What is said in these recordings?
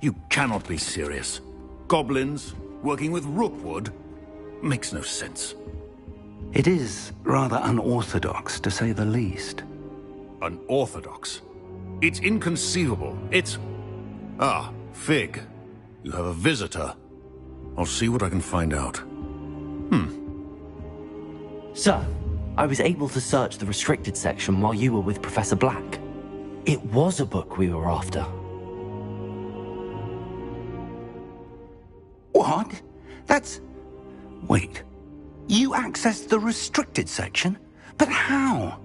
You cannot be serious. Goblins working with Rookwood? Makes no sense. It is rather unorthodox, to say the least. Unorthodox? It's inconceivable. It's... Ah, Fig. You have a visitor. I'll see what I can find out. Sir, I was able to search the restricted section while you were with Professor Black. It was a book we were after. What? That's... Wait. You accessed the restricted section? But how?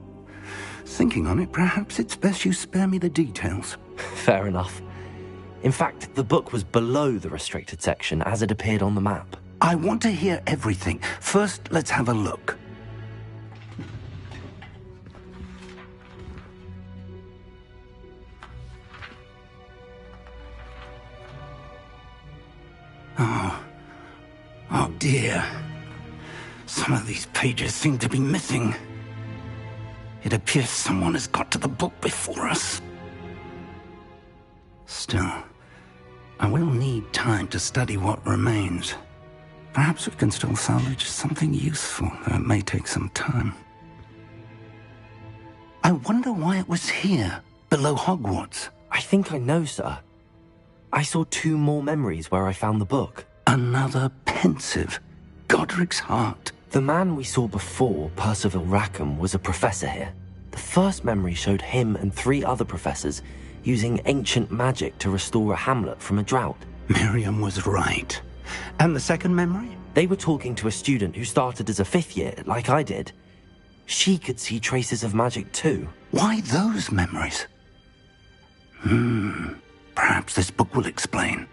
Thinking on it, perhaps it's best you spare me the details. Fair enough. In fact, the book was below the restricted section as it appeared on the map. I want to hear everything. First, let's have a look. Oh dear. Some of these pages seem to be missing. It appears someone has got to the book before us. Still, I will need time to study what remains. Perhaps we can still salvage something useful, though it may take some time. I wonder why it was here, below Hogwarts. I think I know, sir. I saw 2 more memories where I found the book. Another pensive. Godric's heart. The man we saw before, Percival Rackham, was a professor here. The first memory showed him and 3 other professors using ancient magic to restore a hamlet from a drought. Miriam was right. And the second memory? They were talking to a student who started as a 5th year, like I did. She could see traces of magic too. Why those memories? Perhaps this book will explain.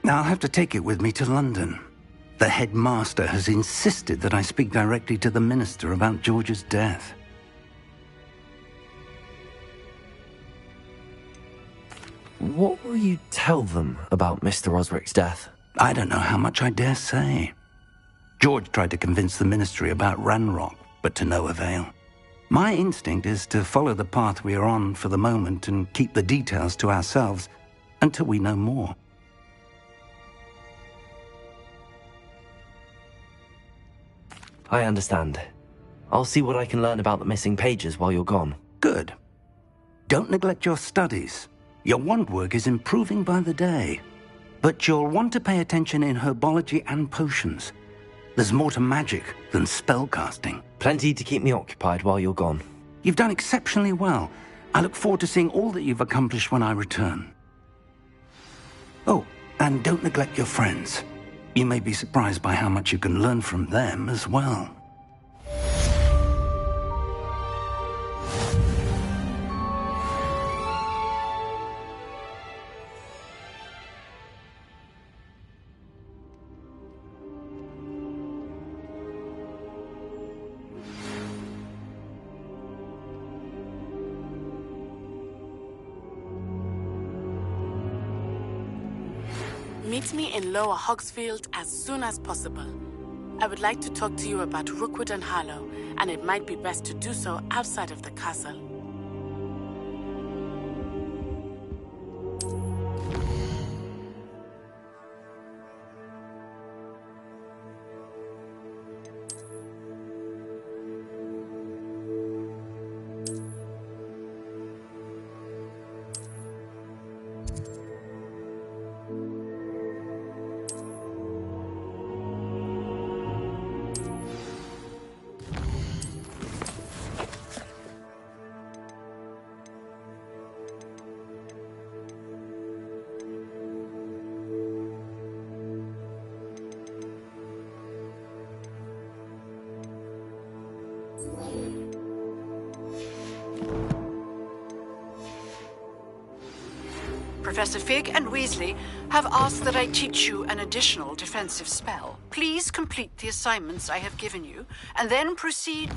I'll have to take it with me to London. The headmaster has insisted that I speak directly to the minister about George's death. What will you tell them about Mr. Osric's death? I don't know how much I dare say. George tried to convince the ministry about Ranrock, but to no avail. My instinct is to follow the path we are on for the moment and keep the details to ourselves until we know more. I understand. I'll see what I can learn about the missing pages while you're gone. Good. Don't neglect your studies. Your wand work is improving by the day. But you'll want to pay attention in herbology and potions. There's more to magic than spellcasting. Plenty to keep me occupied while you're gone. You've done exceptionally well. I look forward to seeing all that you've accomplished when I return. Oh, and don't neglect your friends. You may be surprised by how much you can learn from them as well. Meet me in Lower Hogsfield as soon as possible. I would like to talk to you about Rookwood and Harlow, and it might be best to do so outside of the castle. Professor Fig and Weasley have asked that I teach you an additional defensive spell. Please complete the assignments I have given you, and then proceed...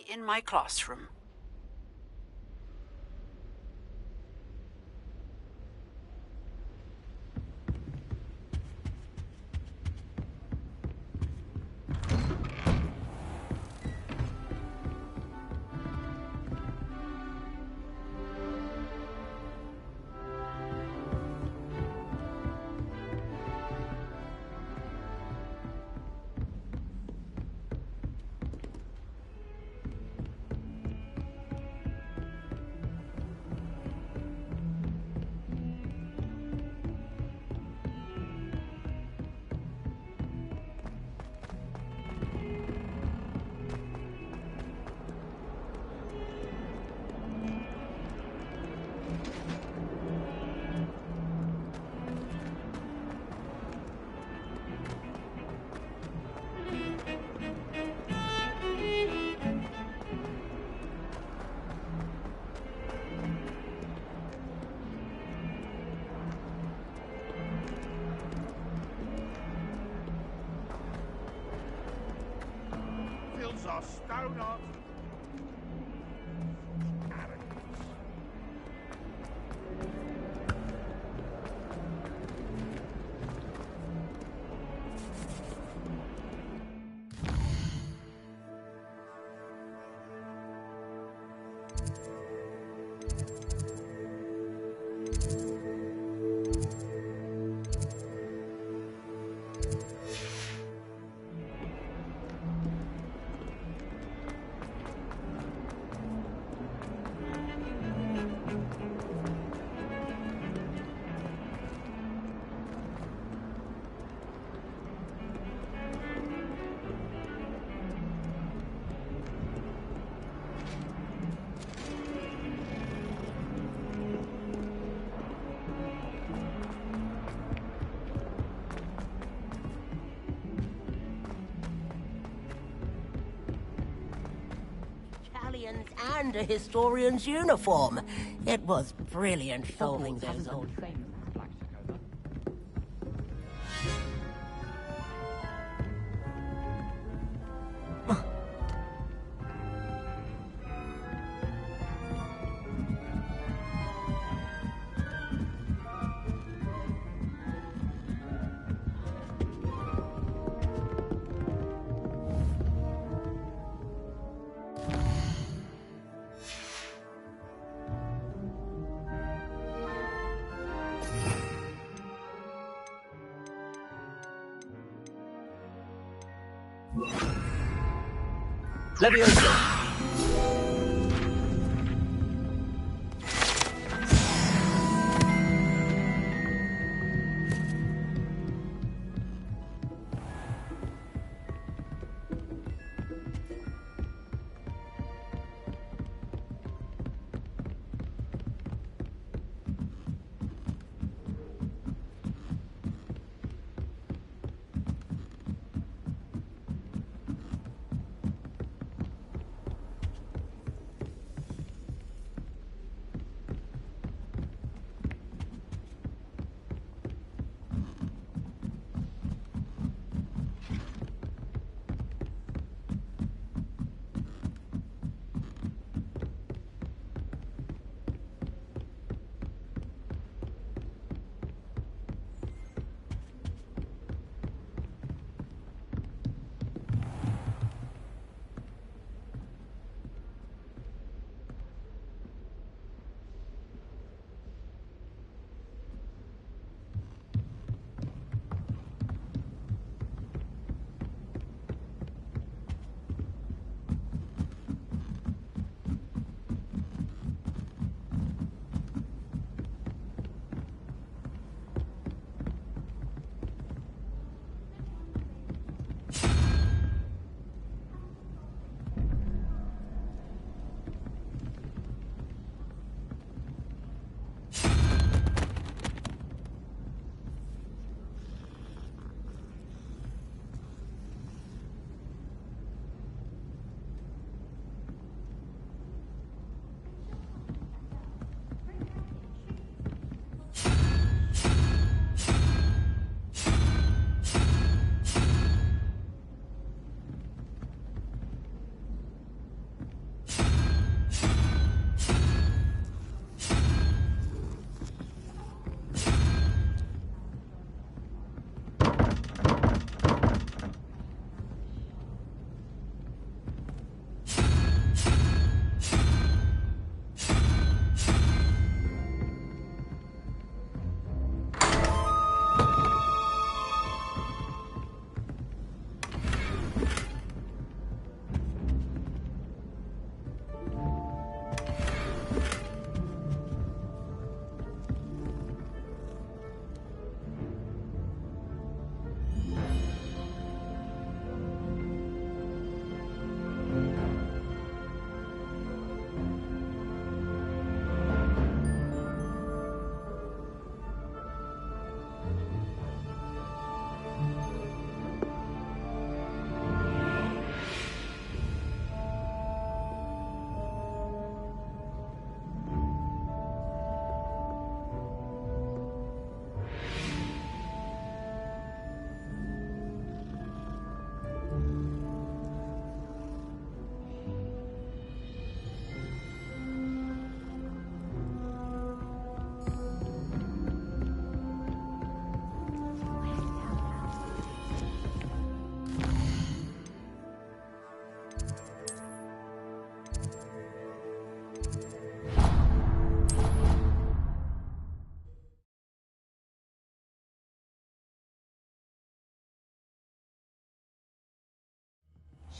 in my classroom. Are stone art. And a historian's uniform. It was brilliant solving those old things. Leviosa!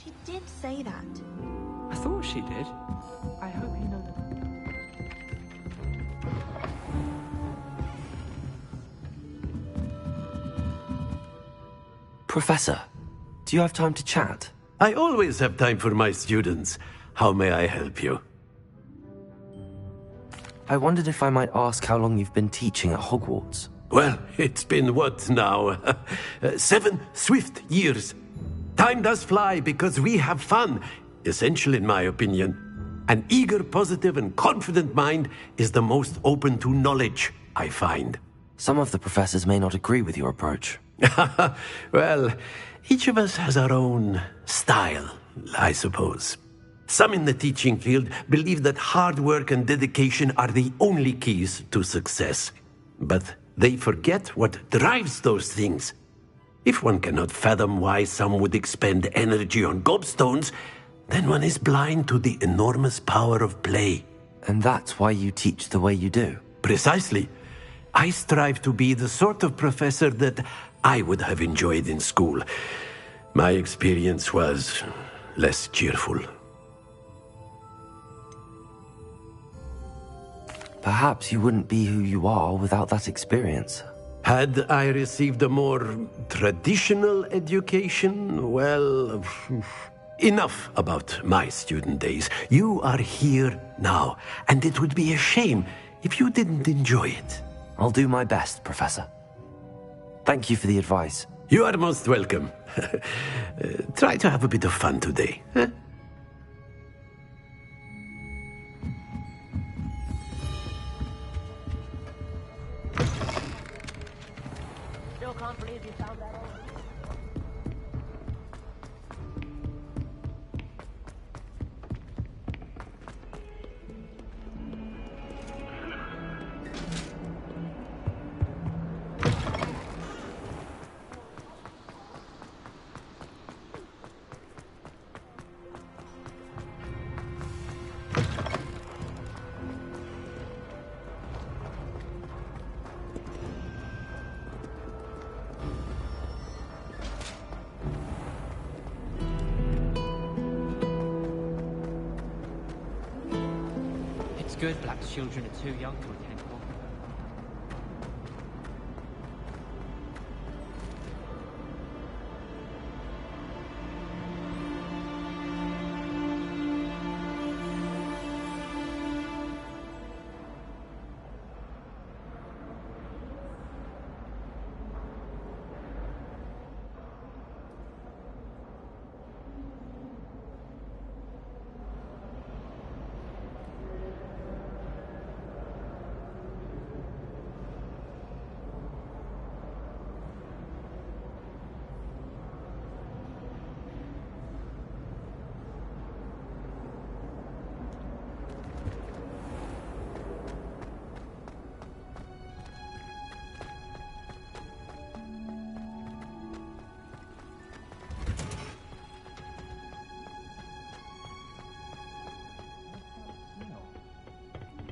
She did say that. I thought she did. I hope you know that. Professor, do you have time to chat? I always have time for my students. How may I help you? I wondered if I might ask how long you've been teaching at Hogwarts. Well, it's been what now? 7 swift years. Time does fly because we have fun, essential in my opinion. An eager, positive, and confident mind is the most open to knowledge, I find. Some of the professors may not agree with your approach. Well, each of us has our own style, I suppose. Some in the teaching field believe that hard work and dedication are the only keys to success. But they forget what drives those things. If one cannot fathom why some would expend energy on gobstones, then one is blind to the enormous power of play. And that's why you teach the way you do? Precisely. I strive to be the sort of professor that I would have enjoyed in school. My experience was less cheerful. Perhaps you wouldn't be who you are without that experience. Had I received a more traditional education, well, enough about my student days. You are here now, and it would be a shame if you didn't enjoy it. I'll do my best, Professor. Thank you for the advice. You are most welcome. Try to have a bit of fun today. Huh? Still can't believe you found that all. It's good black children are too young to attend Hogwarts.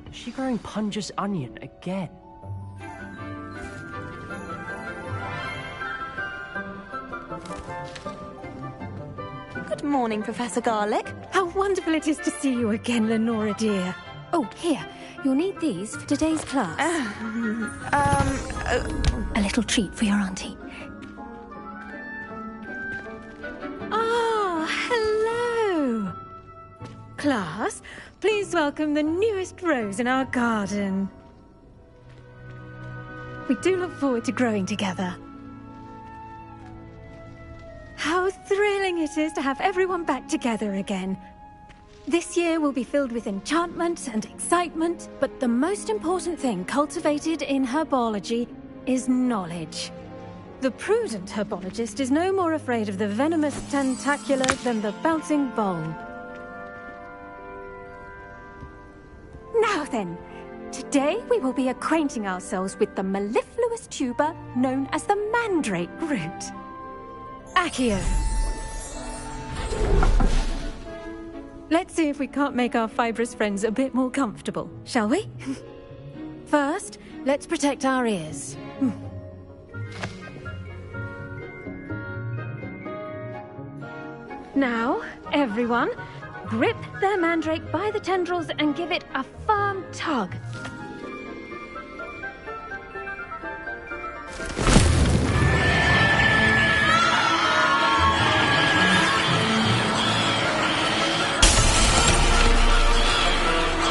Is she growing Punja's onion again? Good morning, Professor Garlick. How wonderful it is to see you again, Lenora dear. Oh, here. You'll need these for today's class. A little treat for your auntie. Ah, hello. Class, please welcome the newest rose in our garden. We do look forward to growing together. How thrilling it is to have everyone back together again. This year will be filled with enchantment and excitement, but the most important thing cultivated in herbology is knowledge. The prudent herbologist is no more afraid of the venomous tentacular than the bouncing bulb. Now then, today we will be acquainting ourselves with the mellifluous tuber known as the mandrake root. Accio. Let's see if we can't make our fibrous friends a bit more comfortable, shall we? First, let's protect our ears. Now, everyone, grip their mandrake by the tendrils and give it a firm tug.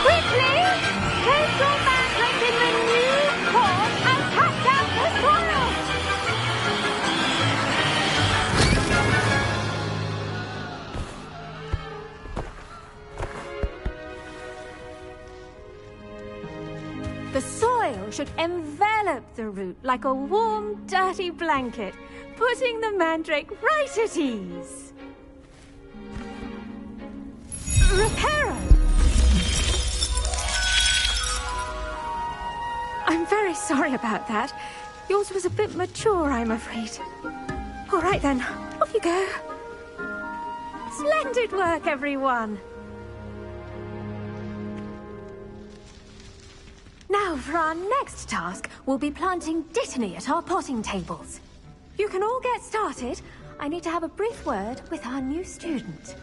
Quickly! Place your mandrake in the new form and cut out the soil! The soil should envelop the root like a warm, dirty blanket, putting the mandrake right at ease. Reparo! I'm very sorry about that. Yours was a bit mature, I'm afraid. All right then, off you go. Splendid work, everyone! Now, for our next task, we'll be planting Dittany at our potting tables. You can all get started. I need to have a brief word with our new student.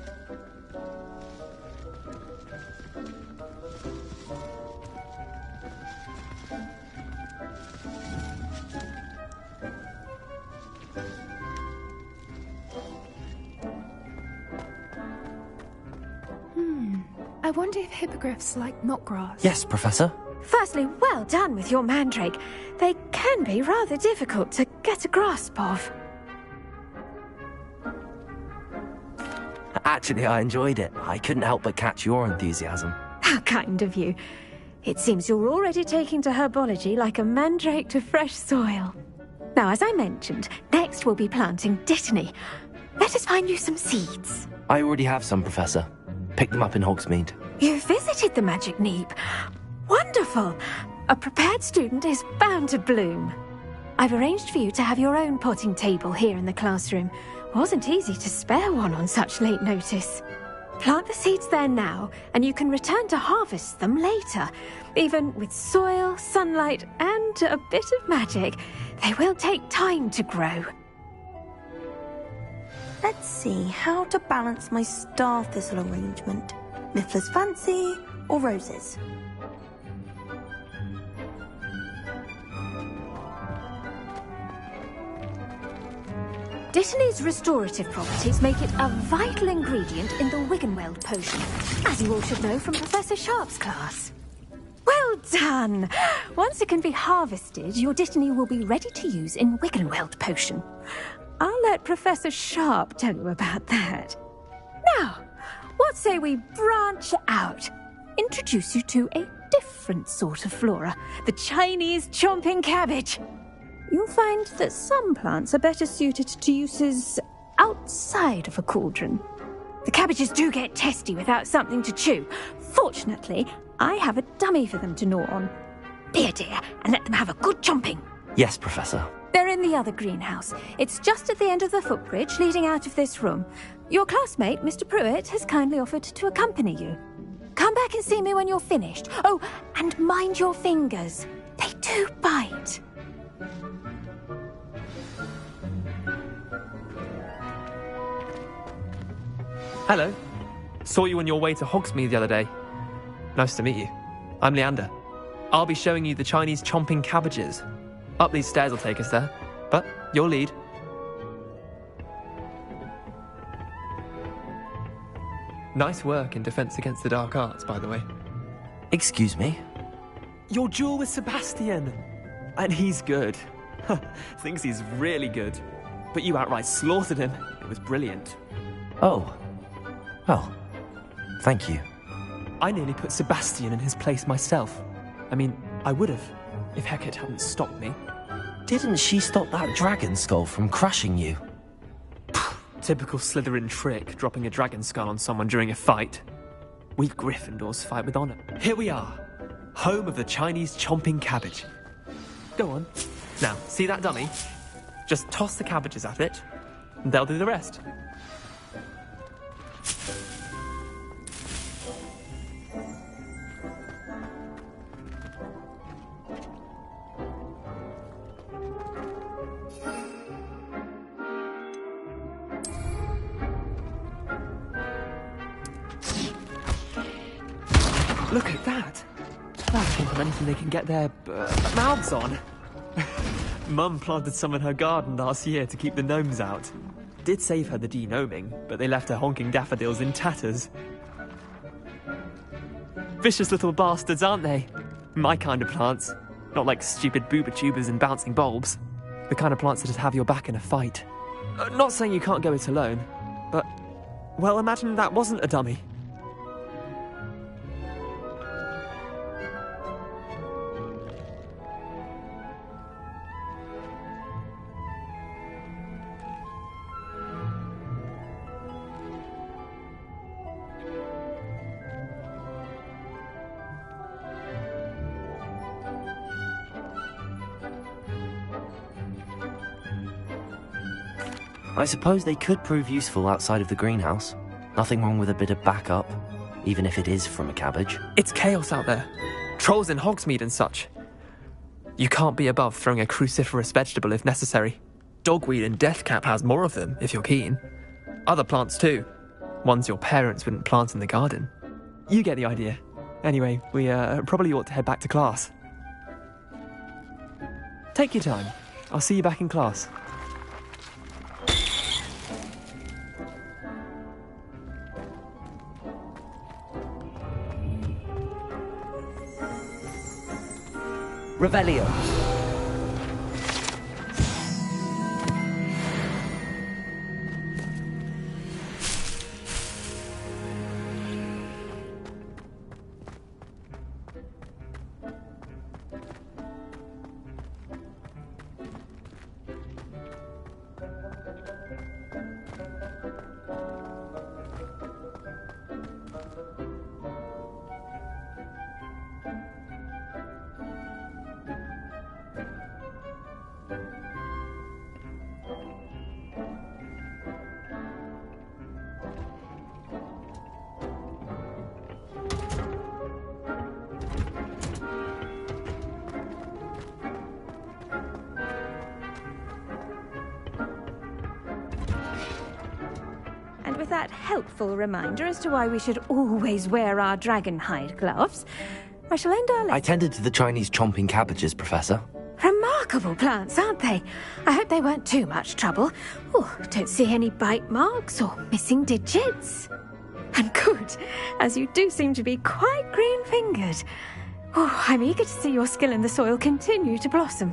I wonder if hippogriffs like knotgrass. Yes, Professor. Firstly, well done with your mandrake. They can be rather difficult to get a grasp of. Actually, I enjoyed it. I couldn't help but catch your enthusiasm. How kind of you. It seems you're already taking to herbology like a mandrake to fresh soil. Now, as I mentioned, next we'll be planting Dittany. Let us find you some seeds. I already have some, Professor. Picked them up in Hogsmeade. You visited the Magic Neep. Wonderful! A prepared student is bound to bloom. I've arranged for you to have your own potting table here in the classroom. Wasn't easy to spare one on such late notice. Plant the seeds there now, and you can return to harvest them later. Even with soil, sunlight, and a bit of magic, they will take time to grow. Let's see how to balance my star thistle arrangement. Miffler's Fancy or roses? Dittany's restorative properties make it a vital ingredient in the Wiggenweld potion, as you all should know from Professor Sharp's class. Well done! Once it can be harvested, your Dittany will be ready to use in Wiggenweld potion. I'll let Professor Sharp tell you about that. Now, what say we branch out? Introduce you to a different sort of flora, the Chinese chomping cabbage. You'll find that some plants are better suited to uses outside of a cauldron. The cabbages do get testy without something to chew. Fortunately, I have a dummy for them to gnaw on. Be a dear and let them have a good chomping. Yes, Professor. They're in the other greenhouse. It's just at the end of the footbridge leading out of this room. Your classmate, Mr. Pruitt, has kindly offered to accompany you. Come back and see me when you're finished. Oh, and mind your fingers. They do bite. Hello. Saw you on your way to Hogsmeade the other day. Nice to meet you. I'm Leander. I'll be showing you the Chinese chomping cabbages. Up these stairs will take us there, but your lead. Nice work in Defense Against the Dark Arts, by the way. Excuse me? Your duel with Sebastian. And he's good. Thinks he's really good. But you outright slaughtered him. It was brilliant. Oh. Well, thank you. I nearly put Sebastian in his place myself. I mean, I would have, if Hecate hadn't stopped me. Didn't she stop that dragon skull from crushing you? Typical Slytherin trick, dropping a dragon skull on someone during a fight. We Gryffindors fight with honor. Here we are, home of the Chinese chomping cabbage. Go on. Now, see that dummy? Just toss the cabbages at it, and they'll do the rest. Look at that. That's more than anything they can get their mouths on. Mum planted some in her garden last year to keep the gnomes out. Did save her the denoming, but they left her honking daffodils in tatters. Vicious little bastards, aren't they? My kind of plants. Not like stupid booba tubers and bouncing bulbs. The kind of plants that just have your back in a fight. Not saying you can't go it alone, but... well, imagine that wasn't a dummy. I suppose they could prove useful outside of the greenhouse. Nothing wrong with a bit of backup, even if it is from a cabbage. It's chaos out there. Trolls in Hogsmeade and such. You can't be above throwing a cruciferous vegetable if necessary. Dogweed and deathcap has more of them, if you're keen. Other plants too. Ones your parents wouldn't plant in the garden. You get the idea. Anyway, we probably ought to head back to class. Take your time. I'll see you back in class. Revelio. With that helpful reminder as to why we should always wear our dragon hide gloves, I shall end our lesson. I tended to the Chinese chomping cabbages, Professor. Remarkable plants, aren't they? I hope they weren't too much trouble. Oh, don't see any bite marks or missing digits. And good, as you do seem to be quite green-fingered. Oh, I'm eager to see your skill in the soil continue to blossom.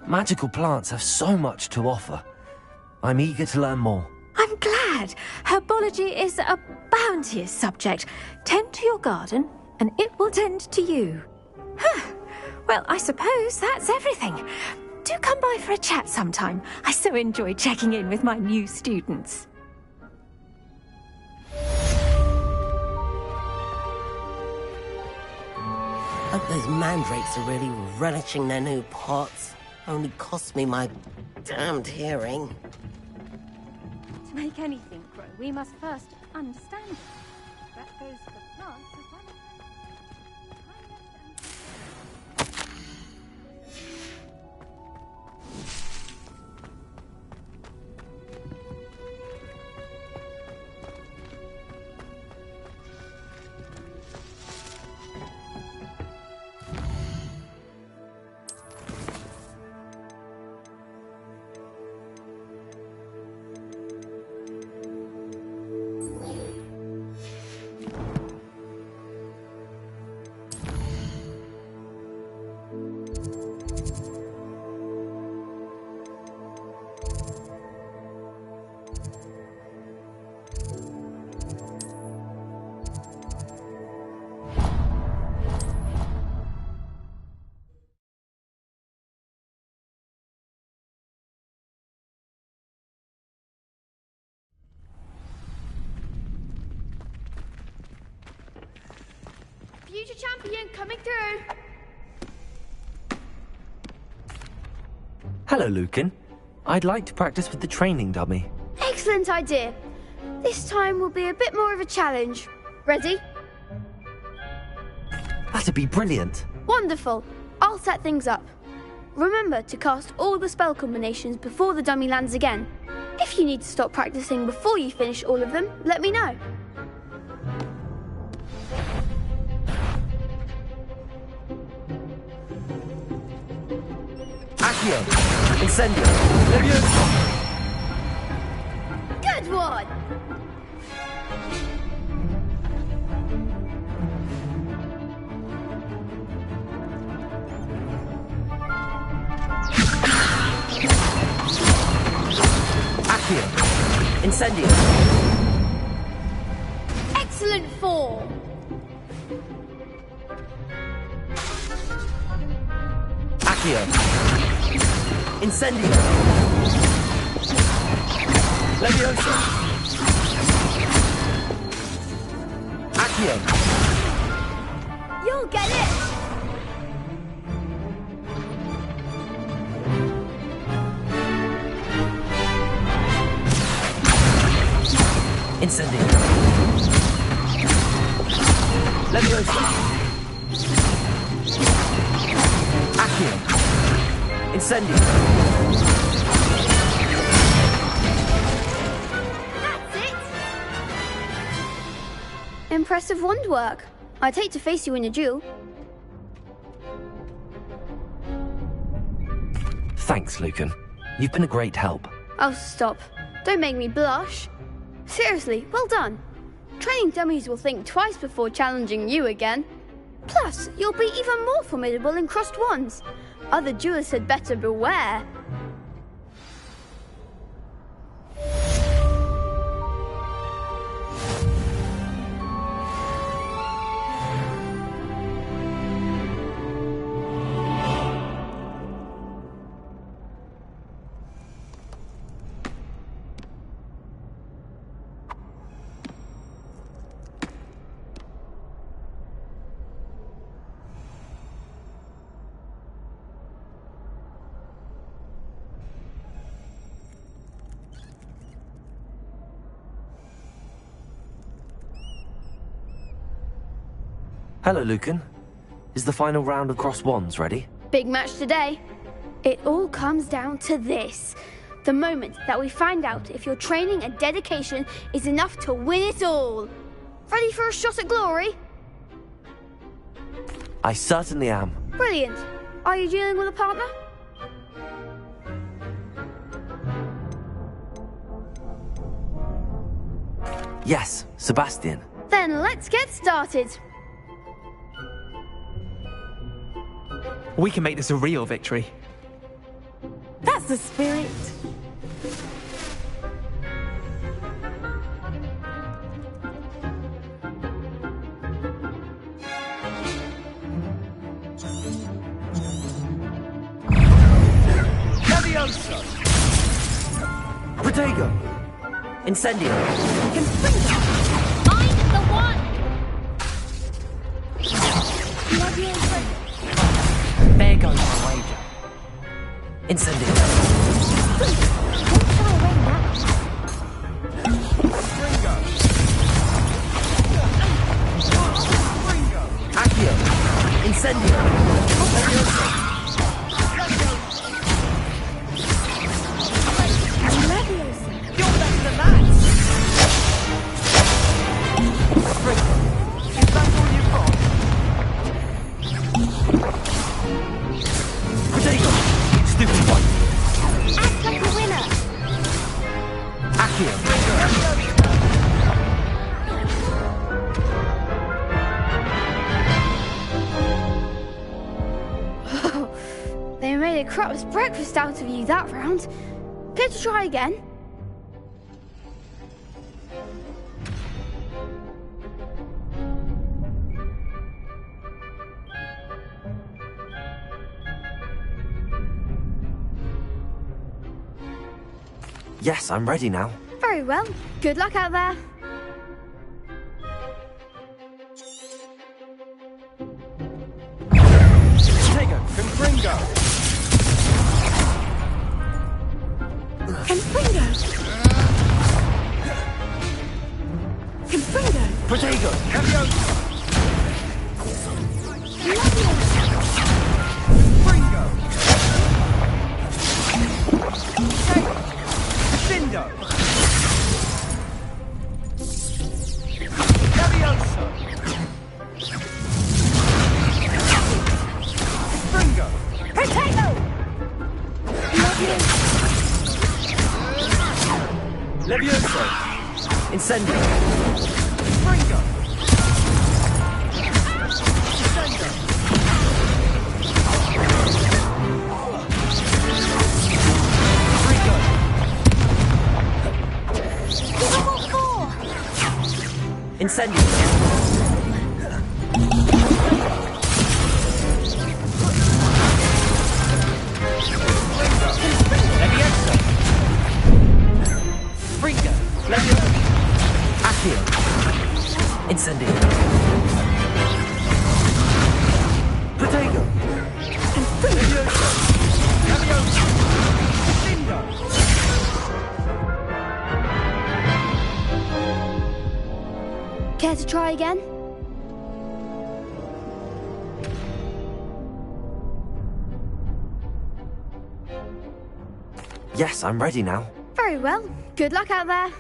Magical plants have so much to offer. I'm eager to learn more. I'm glad. Herbology is a bounteous subject. Tend to your garden, and it will tend to you. Well, I suppose that's everything. Do come by for a chat sometime. I so enjoy checking in with my new students. Hope those mandrakes are really relishing their new pots. Only cost me my damned hearing. To make anything grow, we must first understand it. That goes for plants as well. champion coming through. Hello, Lucan. I'd like to practice with the training dummy. Excellent idea. This time will be a bit more of a challenge. Ready? That'd be brilliant. Wonderful. I'll set things up. Remember to cast all the spell combinations before the dummy lands again. If you need to stop practicing before you finish all of them, let me know. Accio! Incendio! Leviosa! Good one! Accio! Incendio! Excellent form! Accio! Incendio! Leviosa! Accio! You'll get it! Incendio! Leviosa! Accio! Incendio! That's it! Impressive wand work. I'd hate to face you in a duel. Thanks, Lucan. You've been a great help. Oh, stop. Don't make me blush. Seriously, well done. Training dummies will think twice before challenging you again. Plus, you'll be even more formidable in crossed wands. Other duelists had better beware. Hello, Lucan. Is the final round of crossed wands ready? Big match today. It all comes down to this. The moment that we find out if your training and dedication is enough to win it all. Ready for a shot at glory? I certainly am. Brilliant. Are you dealing with a partner? Yes, Sebastian. Then let's get started. We can make this a real victory. That's the spirit. Leviosa! Protego! Incendio! I'm the one! Leviosa! There goes my wager. Incendio! Accio! Incendio! Leviosa! You're better than that! Is that all you've got? Protego! Stupid one! Act like a winner! Accio! They made a crap's breakfast out of you that round. Care to try again? Yes, I'm ready now. Very well. Good luck out there. Confringo! Confringo! Protego! Levioso! Incendio! Fringo! Incendio! Levioso! Fringo! Levioso! Accio! Incendio! Protego! Levioso! Levioso! Lindo! Care to try again? Yes, I'm ready now. Very well. Good luck out there.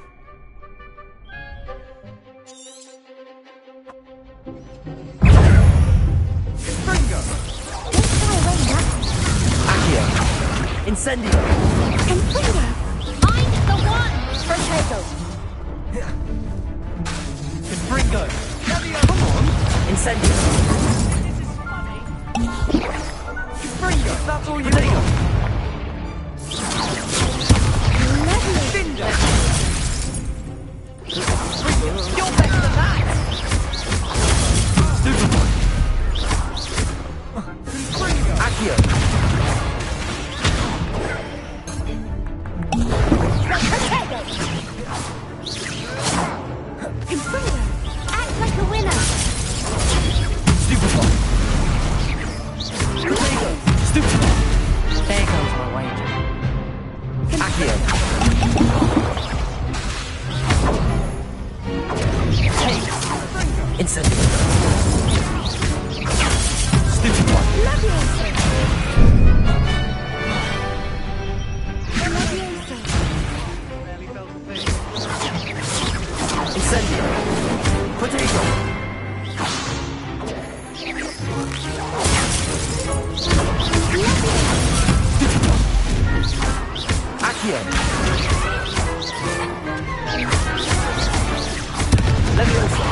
Fringo! Accio! Incendio! Confringo! I'm the one! Protego! Fringo! Levioso! Come on! Incendio! Fringo! That's all you Protego! got! Lindo! You're better than that! Fringo! Accio! Confringo! Act like a winner! Stupefy! Protego! Stupefy! There goes my wager. Accio! Take! Incendio! Stupefy! Incendio! Protego! Accio! Levioso!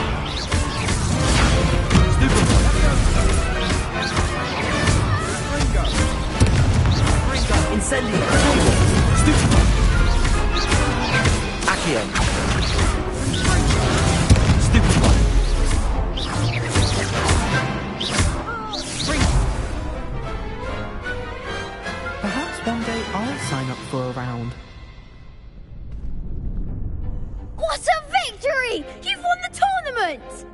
Stupefy! Incendio! Stupefy! Accio! Stupefy! Perhaps one day I'll sign up for a round. What a victory! You've won the tournament!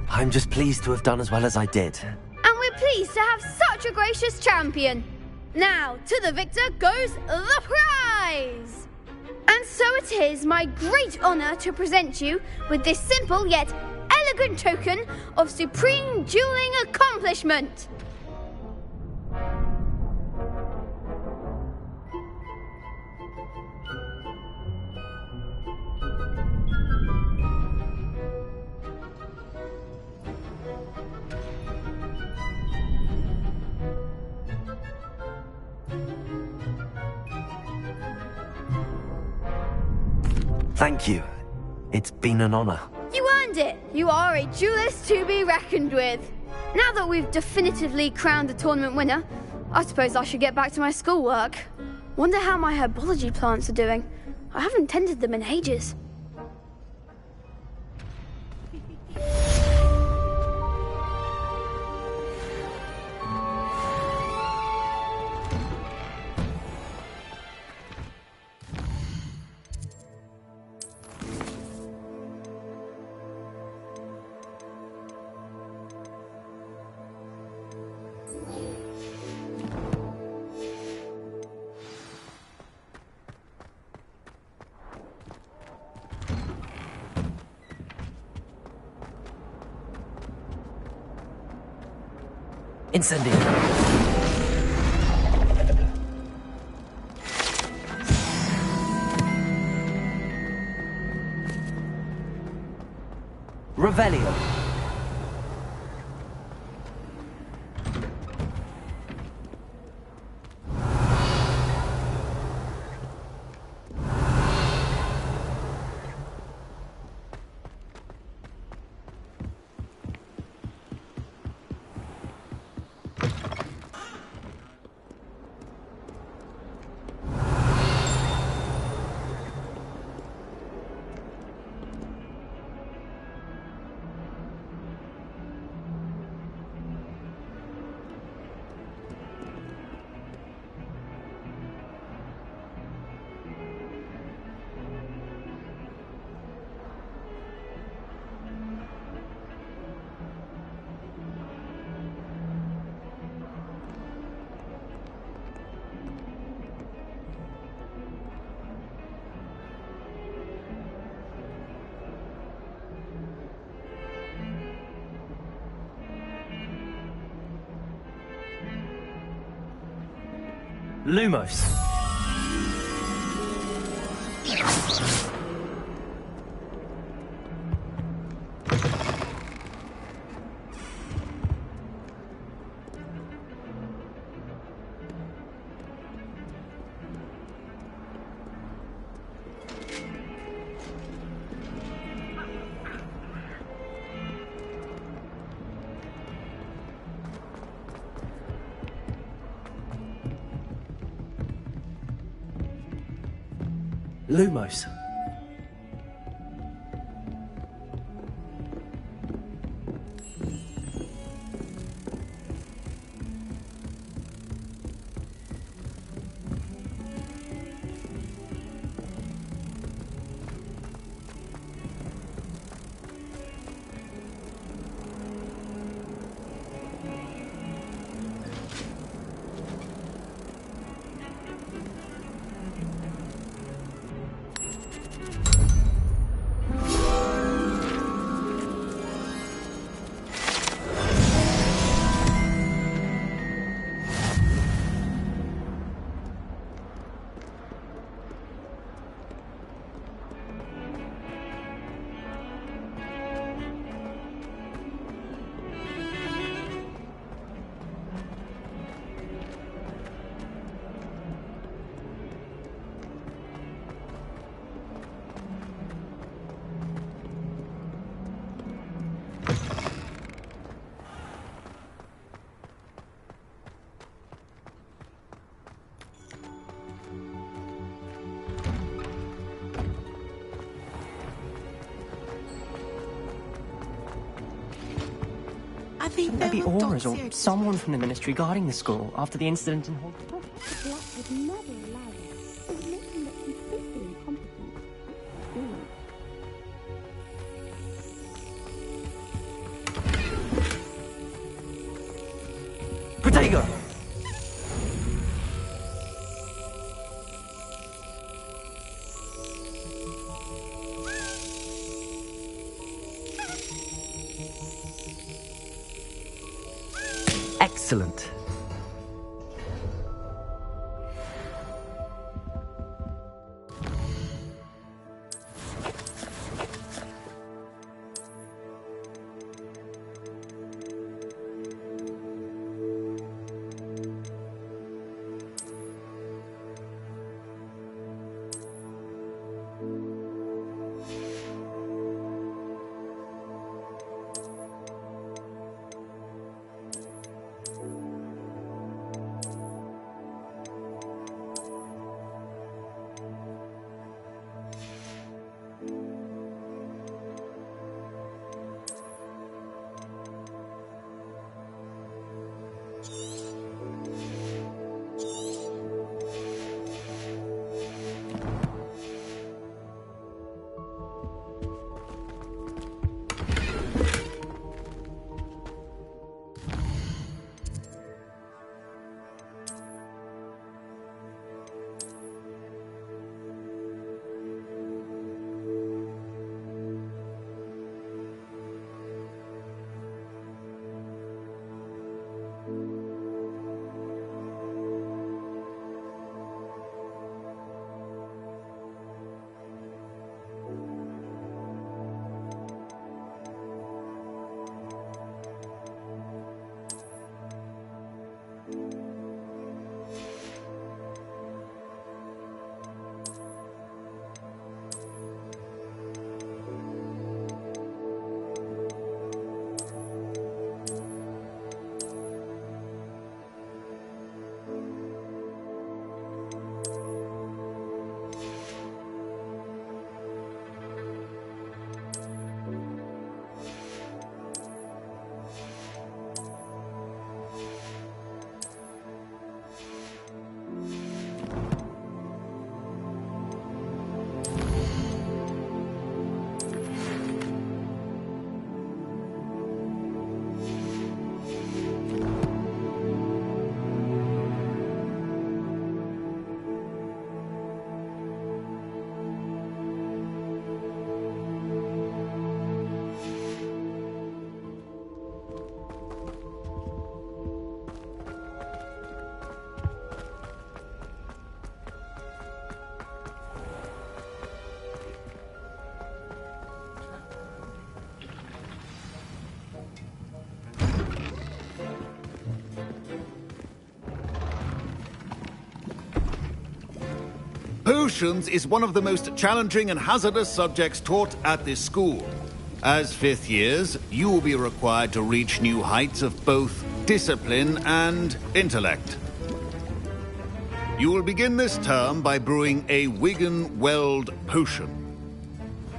I'm just pleased to have done as well as I did. And we're pleased to have such a gracious champion. Now, to the victor goes the prize! And so it is my great honour to present you with this simple yet elegant token of supreme dueling accomplishment. Thank you. It's been an honor. You earned it! You are a duelist to be reckoned with. Now that we've definitively crowned the tournament winner, I suppose I should get back to my schoolwork. Wonder how my herbology plants are doing. I haven't tended them in ages. Incendio. Revelio. Lumos. Lumos. Shouldn't there be Auras or someone from the Ministry guarding the school after the incident in Hogwarts? Protego! Excellent. Potions is one of the most challenging and hazardous subjects taught at this school. As fifth years, you will be required to reach new heights of both discipline and intellect. You will begin this term by brewing a Wigan-Weld potion.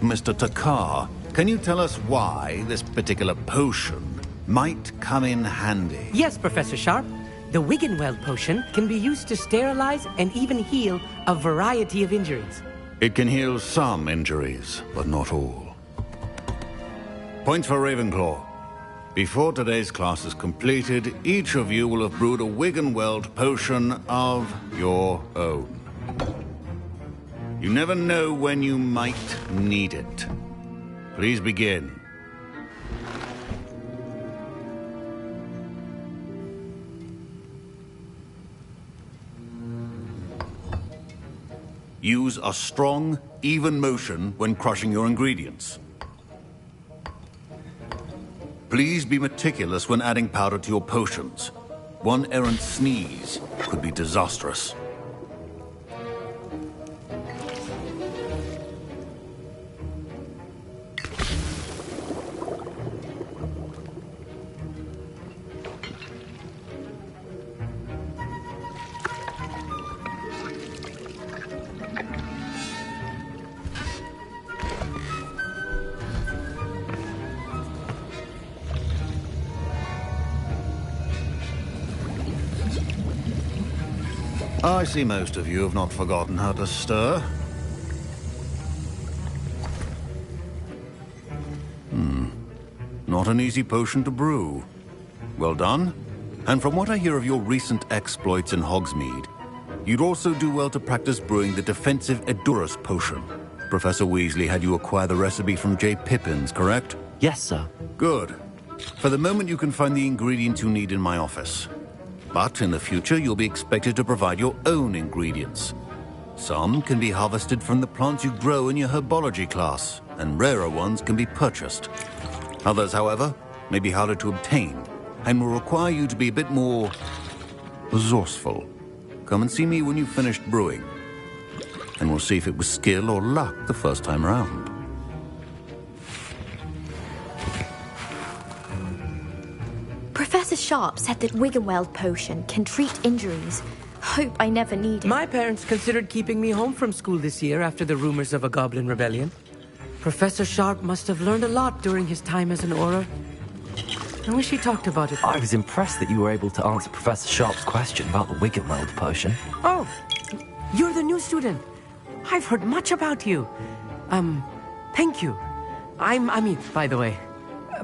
Mr. Takar, can you tell us why this particular potion might come in handy? Yes, Professor Sharp. The Wigan-Weld potion can be used to sterilize and even heal a variety of injuries. It can heal some injuries, but not all. Points for Ravenclaw. Before today's class is completed, each of you will have brewed a Wigan-Weld potion of your own. You never know when you might need it. Please begin. Use a strong, even motion when crushing your ingredients. Please be meticulous when adding powder to your potions. One errant sneeze could be disastrous. I see most of you have not forgotten how to stir. Not an easy potion to brew. Well done. And from what I hear of your recent exploits in Hogsmeade, you'd also do well to practice brewing the defensive Edurus potion. Professor Weasley had you acquire the recipe from J. Pippin's, correct? Yes, sir. Good. For the moment, you can find the ingredients you need in my office. But in the future, you'll be expected to provide your own ingredients. Some can be harvested from the plants you grow in your herbology class, and rarer ones can be purchased. Others, however, may be harder to obtain, and will require you to be a bit more resourceful. Come and see me when you've finished brewing, and we'll see if it was skill or luck the first time around. Professor Sharp said that Wigan-Weld potion can treat injuries. Hope I never need it. My parents considered keeping me home from school this year after the rumors of a goblin rebellion. Professor Sharp must have learned a lot during his time as an Auror. I wish he talked about it. I was impressed that you were able to answer Professor Sharp's question about the Wigan-Weld potion. Oh, you're the new student. I've heard much about you. Thank you. I'm Amit, by the way.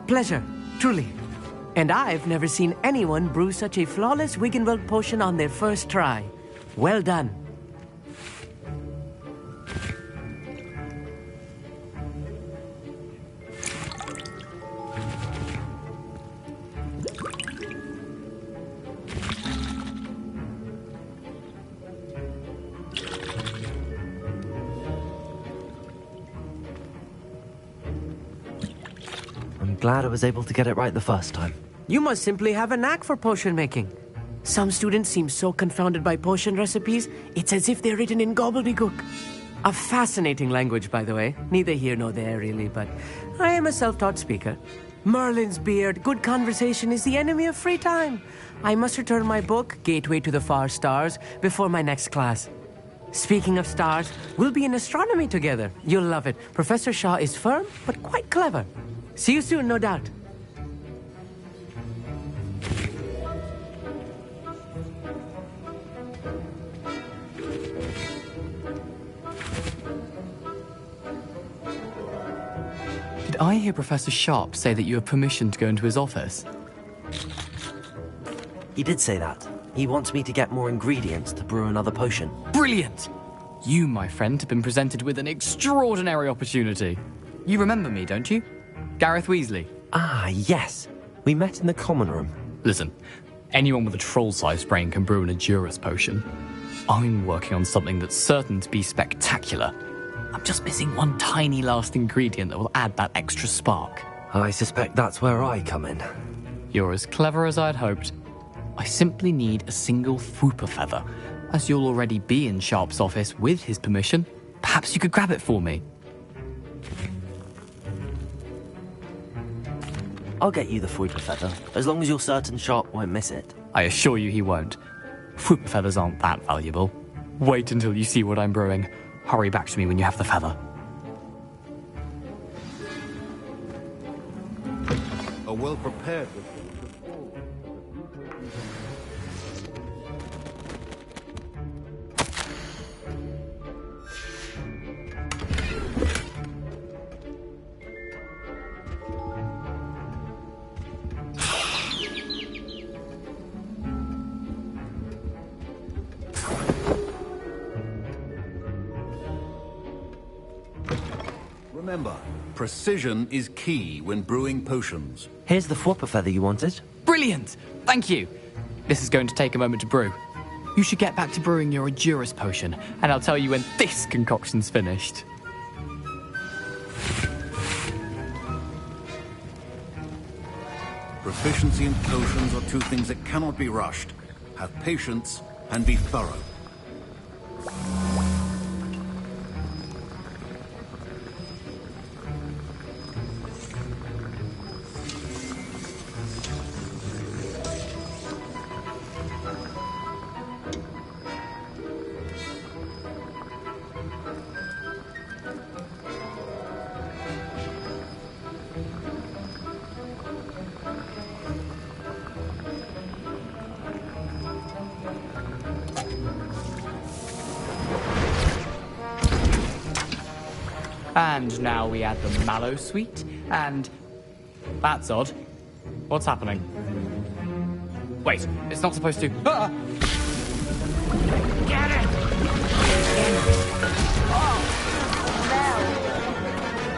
Pleasure, truly. And I've never seen anyone brew such a flawless Wigan-Weld potion on their first try. Well done. I'm glad I was able to get it right the first time. You must simply have a knack for potion making. Some students seem so confounded by potion recipes, it's as if they're written in gobbledygook. A fascinating language, by the way. Neither here nor there, really, but I am a self-taught speaker. Merlin's beard, good conversation is the enemy of free time. I must return my book, Gateway to the Far Stars, before my next class. Speaking of stars, we'll be in astronomy together. You'll love it. Professor Shaw is firm, but quite clever. See you soon, no doubt. Did I hear Professor Sharp say that you have permission to go into his office? He did say that. He wants me to get more ingredients to brew another potion. Brilliant! You, my friend, have been presented with an extraordinary opportunity. You remember me, don't you? Gareth Weasley. Ah, yes. We met in the common room. Listen, anyone with a troll-sized brain can brew an Edurus potion. I'm working on something that's certain to be spectacular. I'm just missing one tiny last ingredient that will add that extra spark. I suspect that's where I come in. You're as clever as I'd hoped. I simply need a single Fwooper feather. As you'll already be in Sharp's office with his permission, perhaps you could grab it for me. I'll get you the Fruit Feather, as long as you're certain Sharp won't miss it. I assure you he won't. Fruit feathers aren't that valuable. Wait until you see what I'm brewing. Hurry back to me when you have the feather. A well-prepared... Remember, precision is key when brewing potions. Here's the Flopper Feather you wanted. Brilliant! Thank you! This is going to take a moment to brew. You should get back to brewing your Adurus potion, and I'll tell you when this concoction's finished. Proficiency and potions are two things that cannot be rushed. Have patience and be thorough. And now we add the mallow sweet, and... That's odd. What's happening? Wait, it's not supposed to... Ah! Get it! Oh,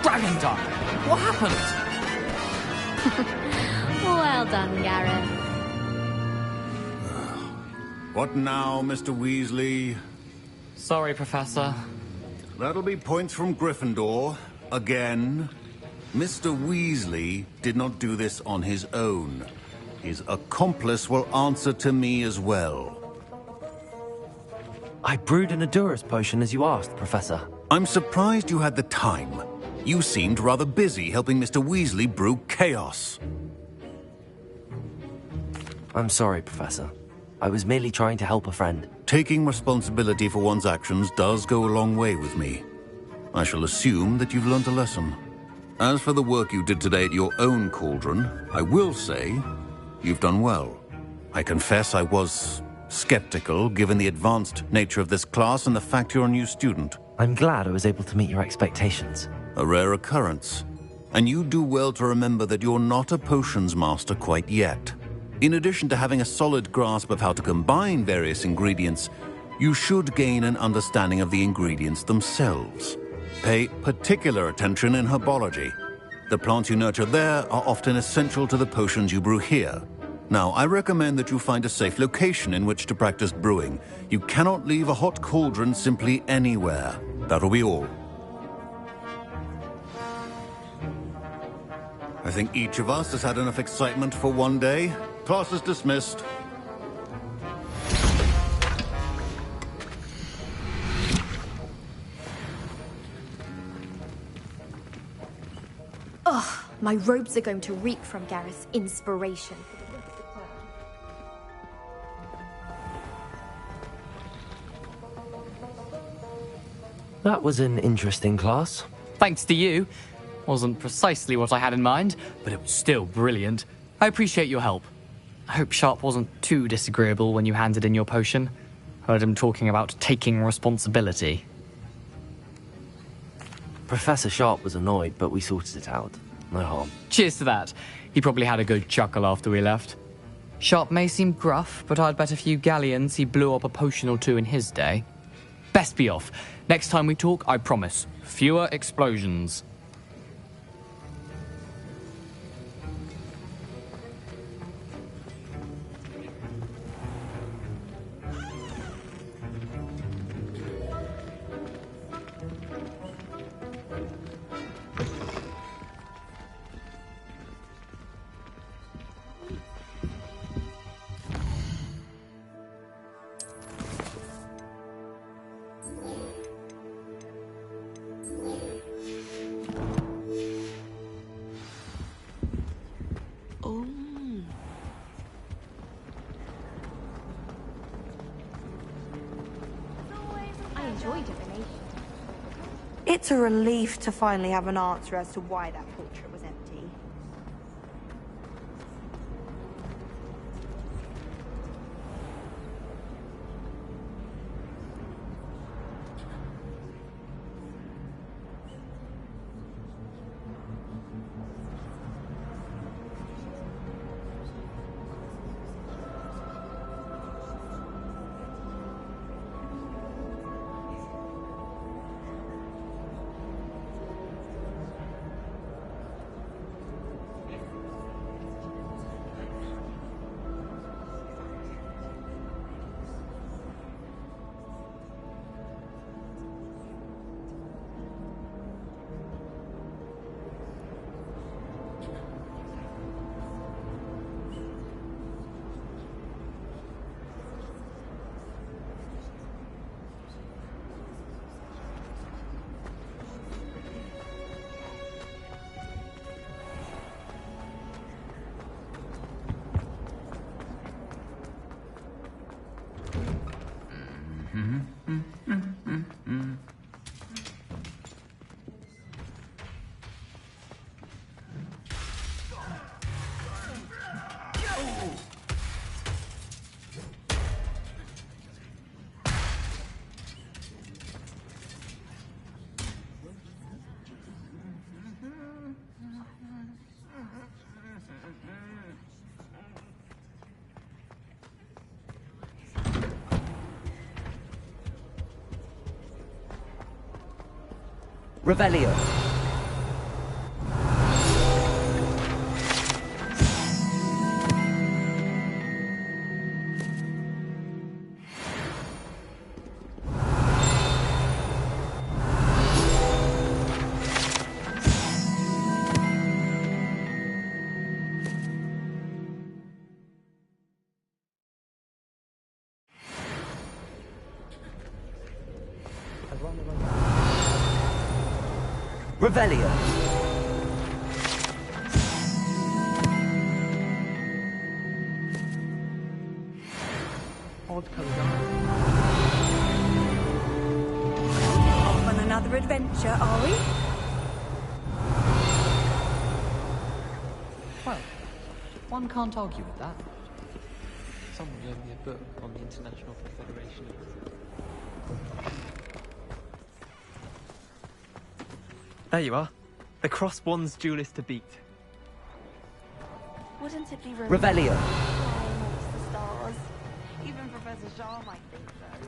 Dragon Dog! What happened? Well done, Gareth. What now, Mr. Weasley? Sorry, Professor. That'll be points from Gryffindor. Again. Mr. Weasley did not do this on his own. His accomplice will answer to me as well. I brewed an Adurus potion as you asked, Professor. I'm surprised you had the time. You seemed rather busy helping Mr. Weasley brew chaos. I'm sorry, Professor. I was merely trying to help a friend. Taking responsibility for one's actions does go a long way with me. I shall assume that you've learnt a lesson. As for the work you did today at your own cauldron, I will say you've done well. I confess I was skeptical, given the advanced nature of this class and the fact you're a new student. I'm glad I was able to meet your expectations. A rare occurrence. And you do well to remember that you're not a potions master quite yet. In addition to having a solid grasp of how to combine various ingredients, you should gain an understanding of the ingredients themselves. Pay particular attention in herbology. The plants you nurture there are often essential to the potions you brew here. Now, I recommend that you find a safe location in which to practice brewing. You cannot leave a hot cauldron simply anywhere. That'll be all. I think each of us has had enough excitement for one day. Class is dismissed. Ugh, my robes are going to reek from Gareth's inspiration. That was an interesting class. Thanks to you. Wasn't precisely what I had in mind, but it was still brilliant. I appreciate your help. I hope Sharp wasn't too disagreeable when you handed in your potion. Heard him talking about taking responsibility. Professor Sharp was annoyed, but we sorted it out. No harm. Cheers to that. He probably had a good chuckle after we left. Sharp may seem gruff, but I'd bet a few galleons he blew up a potion or two in his day. Best be off. Next time we talk, I promise, fewer explosions. enjoy divination. It's a relief to finally have an answer as to why that portrait was empty. Revelio. Revelio. Off on another adventure, are we? Well, one can't argue with that. Someone gave me a book on the International Confederation of... There you are. The Crossed Wands duelist to beat. Wouldn't it be Revelio. flying amongst the stars? Even Professor Shaw might think so.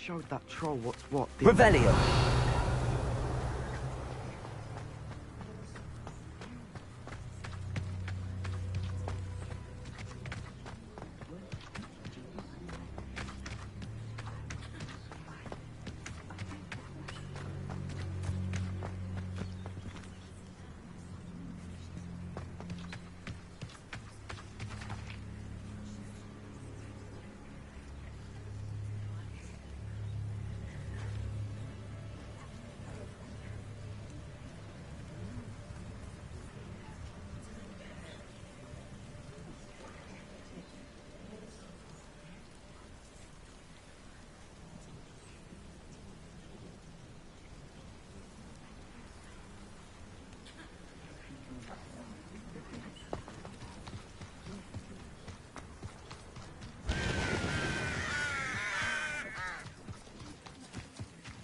showed that troll what's what. Revelio.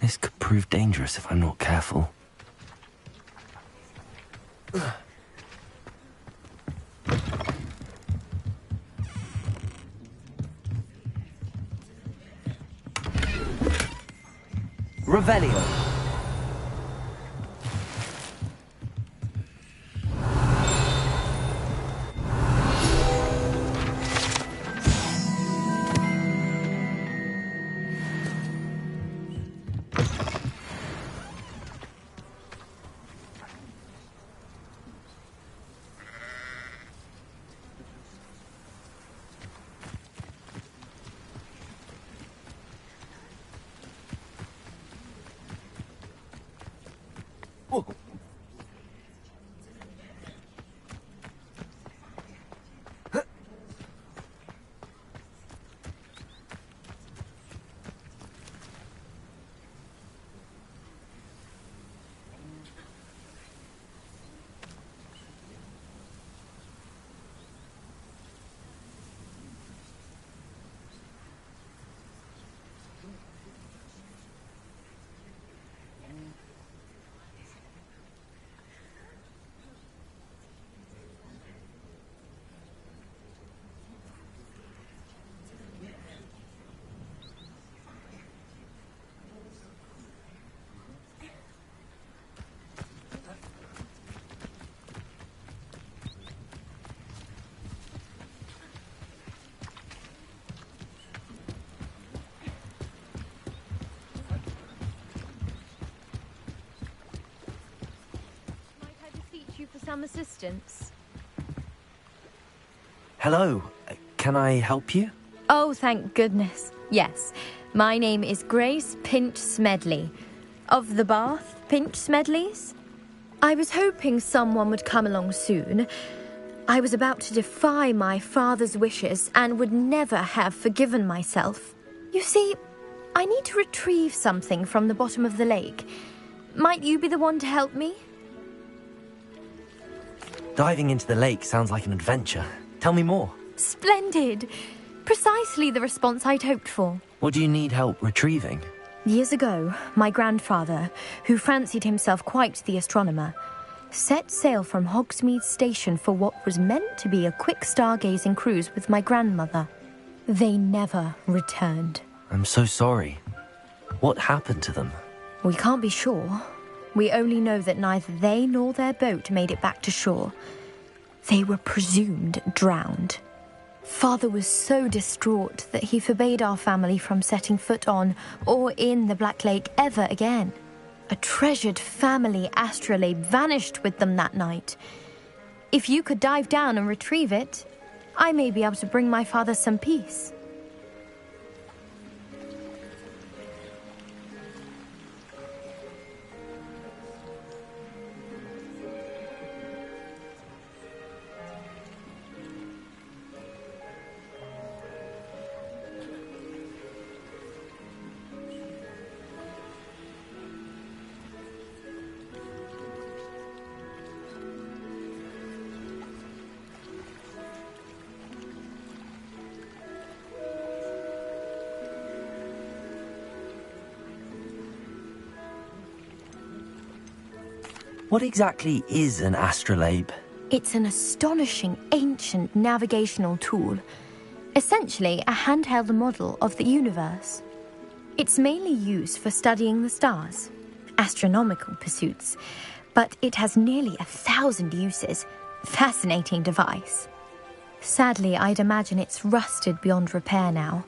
This could prove dangerous if I'm not careful. Revelio. Some assistance. Hello. Can I help you? Oh, thank goodness. Yes. My name is Grace Pinch Smedley. Of the Bath Pinch Smedleys. I was hoping someone would come along soon. I was about to defy my father's wishes and would never have forgiven myself. You see, I need to retrieve something from the bottom of the lake. Might you be the one to help me? Diving into the lake sounds like an adventure. Tell me more. Splendid. Precisely the response I'd hoped for. What do you need help retrieving? Years ago, my grandfather, who fancied himself quite the astronomer, set sail from Hogsmeade Station for what was meant to be a quick stargazing cruise with my grandmother. They never returned. I'm so sorry. What happened to them? We can't be sure. We only know that neither they nor their boat made it back to shore. They were presumed drowned. Father was so distraught that he forbade our family from setting foot on or in the Black Lake ever again. A treasured family astrolabe vanished with them that night. If you could dive down and retrieve it, I may be able to bring my father some peace. What exactly is an astrolabe? It's an astonishing ancient navigational tool. Essentially, a handheld model of the universe. It's mainly used for studying the stars, astronomical pursuits, but it has nearly 1,000 uses. Fascinating device. Sadly, I'd imagine it's rusted beyond repair now.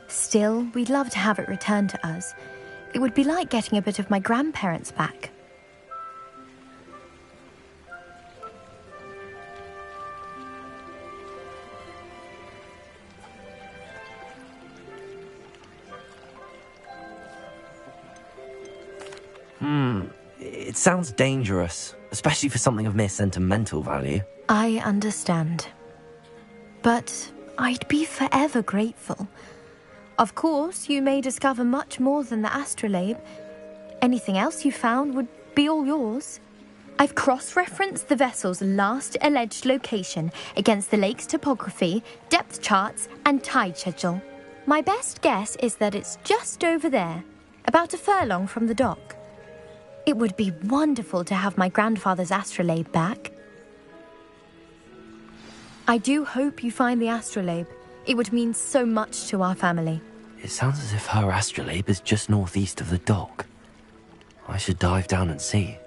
Still, we'd love to have it returned to us. It would be like getting a bit of my grandparents back. It sounds dangerous, especially for something of mere sentimental value. I understand. But I'd be forever grateful. Of course, you may discover much more than the astrolabe. Anything else you found would be all yours. I've cross-referenced the vessel's last alleged location against the lake's topography, depth charts, and tide schedule. My best guess is that it's just over there, about a furlong from the dock. It would be wonderful to have my grandfather's astrolabe back. I do hope you find the astrolabe. It would mean so much to our family. It sounds as if her astrolabe is just northeast of the dock. I should dive down and see.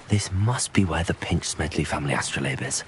This must be where the Pinch-Smedley family astrolabe is.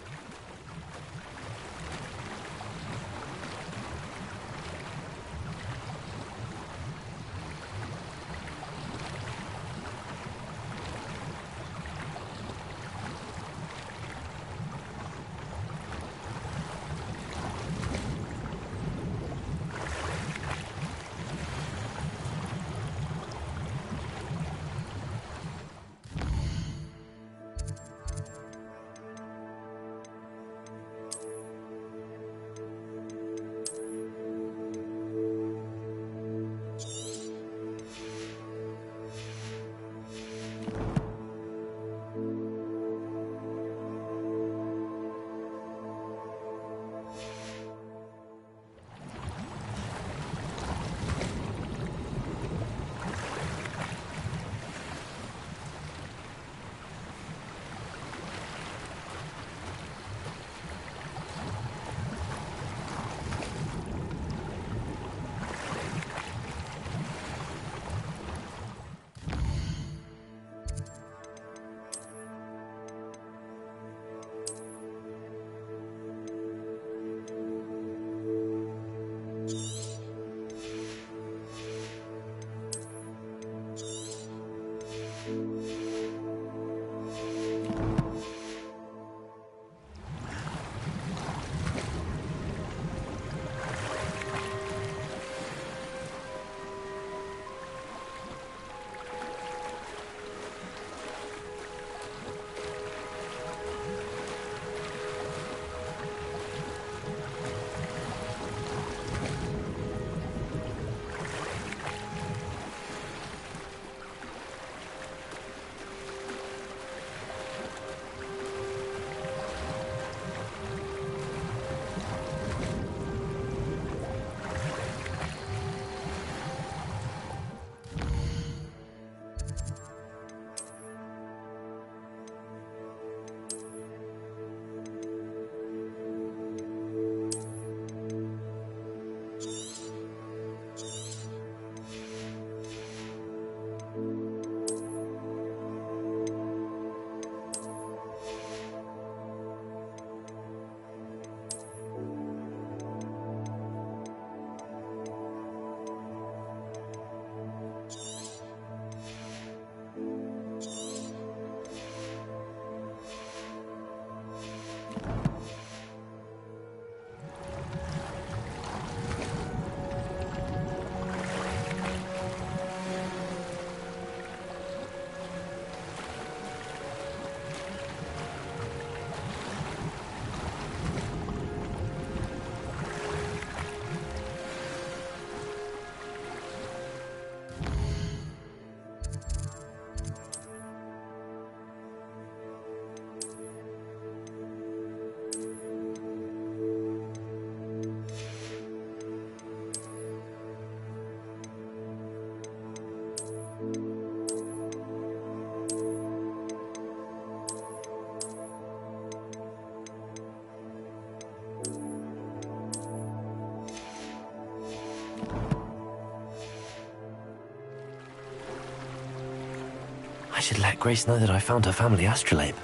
I should let Grace know that I found her family astrolabe.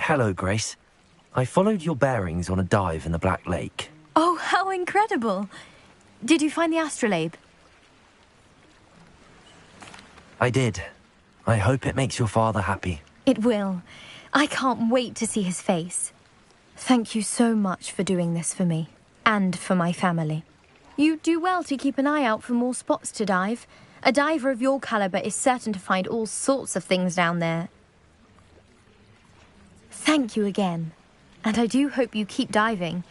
Hello, Grace. I followed your bearings on a dive in the Black Lake. Oh, how incredible! Did you find the astrolabe? I did. I hope it makes your father happy. It will. I can't wait to see his face. Thank you so much for doing this for me, and for my family. You do well to keep an eye out for more spots to dive. A diver of your caliber is certain to find all sorts of things down there. Thank you again. And I do hope you keep diving.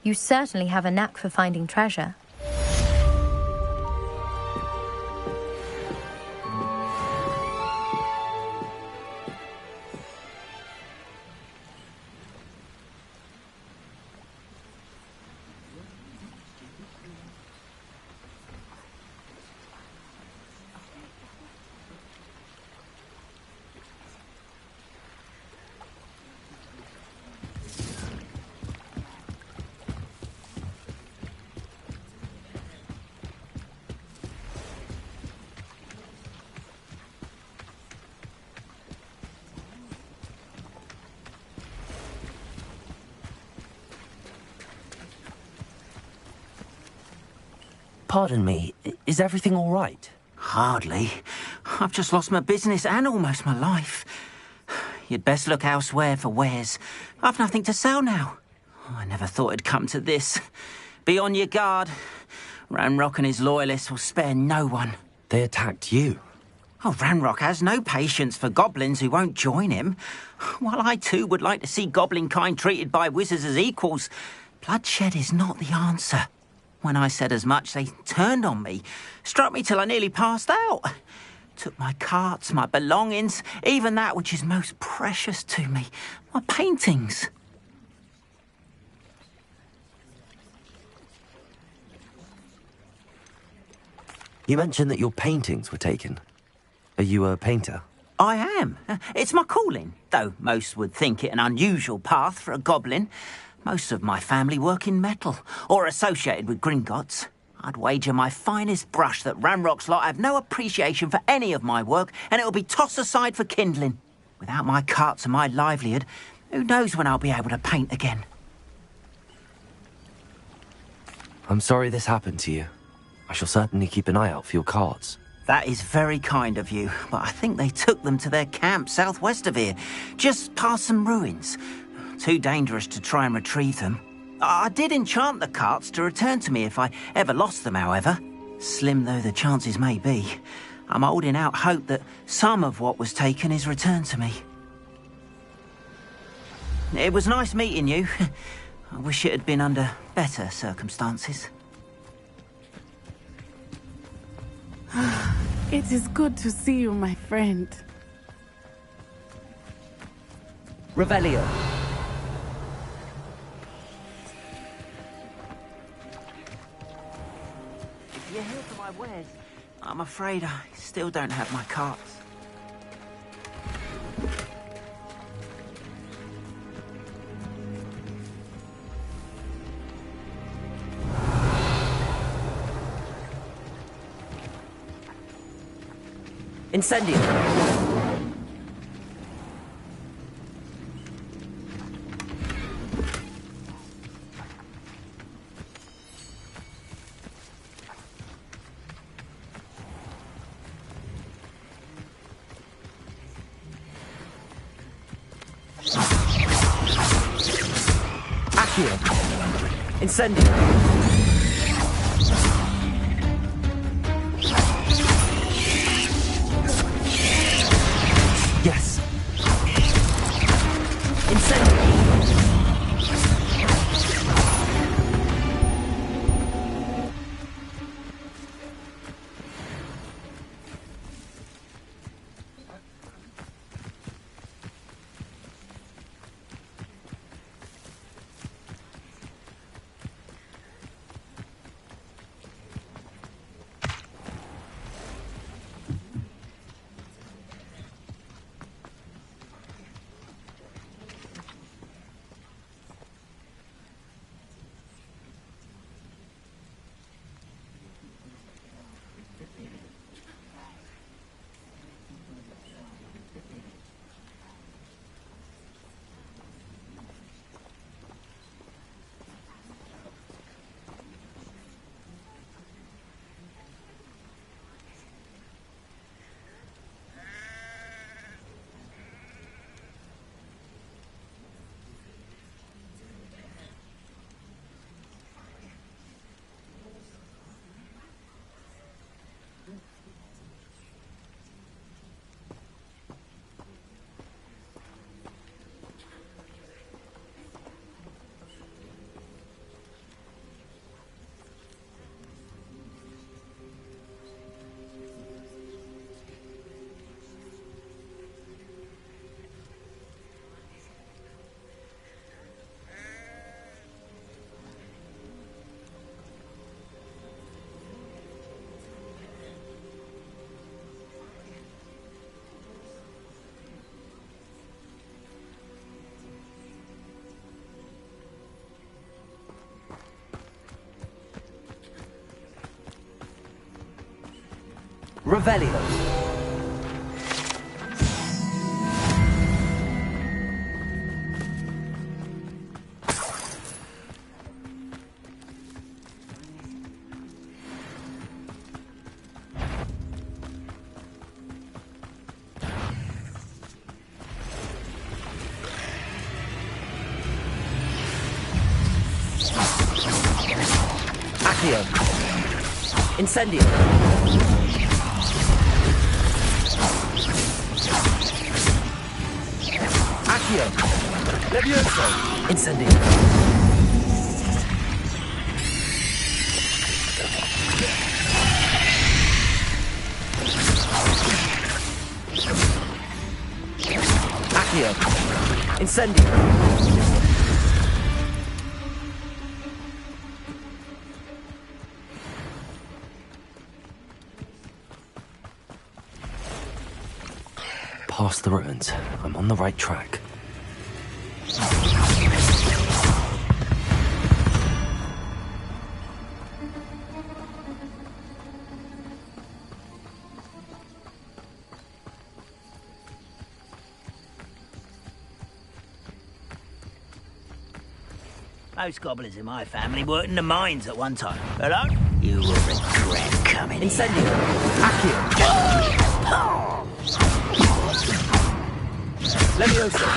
You certainly have a knack for finding treasure. Pardon me, is everything all right? Hardly. I've just lost my business and almost my life. You'd best look elsewhere for wares. I've nothing to sell now. I never thought it'd come to this. Be on your guard. Ranrock and his loyalists will spare no one. They attacked you? Oh, Ranrock has no patience for goblins who won't join him. While I too would like to see goblin kind treated by wizards as equals, bloodshed is not the answer. When I said as much, they turned on me, struck me till I nearly passed out. Took my carts, my belongings, even that which is most precious to me, my paintings. You mentioned that your paintings were taken. Are you a painter? I am. It's my calling, though most would think it an unusual path for a goblin. Most of my family work in metal, or associated with Gringotts. I'd wager my finest brush that Ranrock's lot have no appreciation for any of my work, and it'll be tossed aside for kindling. Without my carts and my livelihood, who knows when I'll be able to paint again? I'm sorry this happened to you. I shall certainly keep an eye out for your carts. That is very kind of you, but I think they took them to their camp southwest of here, just past some ruins. Too dangerous to try and retrieve them. I did enchant the carts to return to me if I ever lost them, however. Slim though the chances may be, I'm holding out hope that some of what was taken is returned to me. It was nice meeting you. I wish it had been under better circumstances. It is good to see you, my friend. Revelio. You're here for my wares. I'm afraid I still don't have my carts. Incendio. Accio. Incendio. Revelio. Accio. Incendio. Accio. Levioso. Incendio. Accio. Incendio. Past the ruins. I'm on the right track. Most goblins in my family worked in the mines at one time. Hello? You will regret coming Incendio. Accio. Levioso.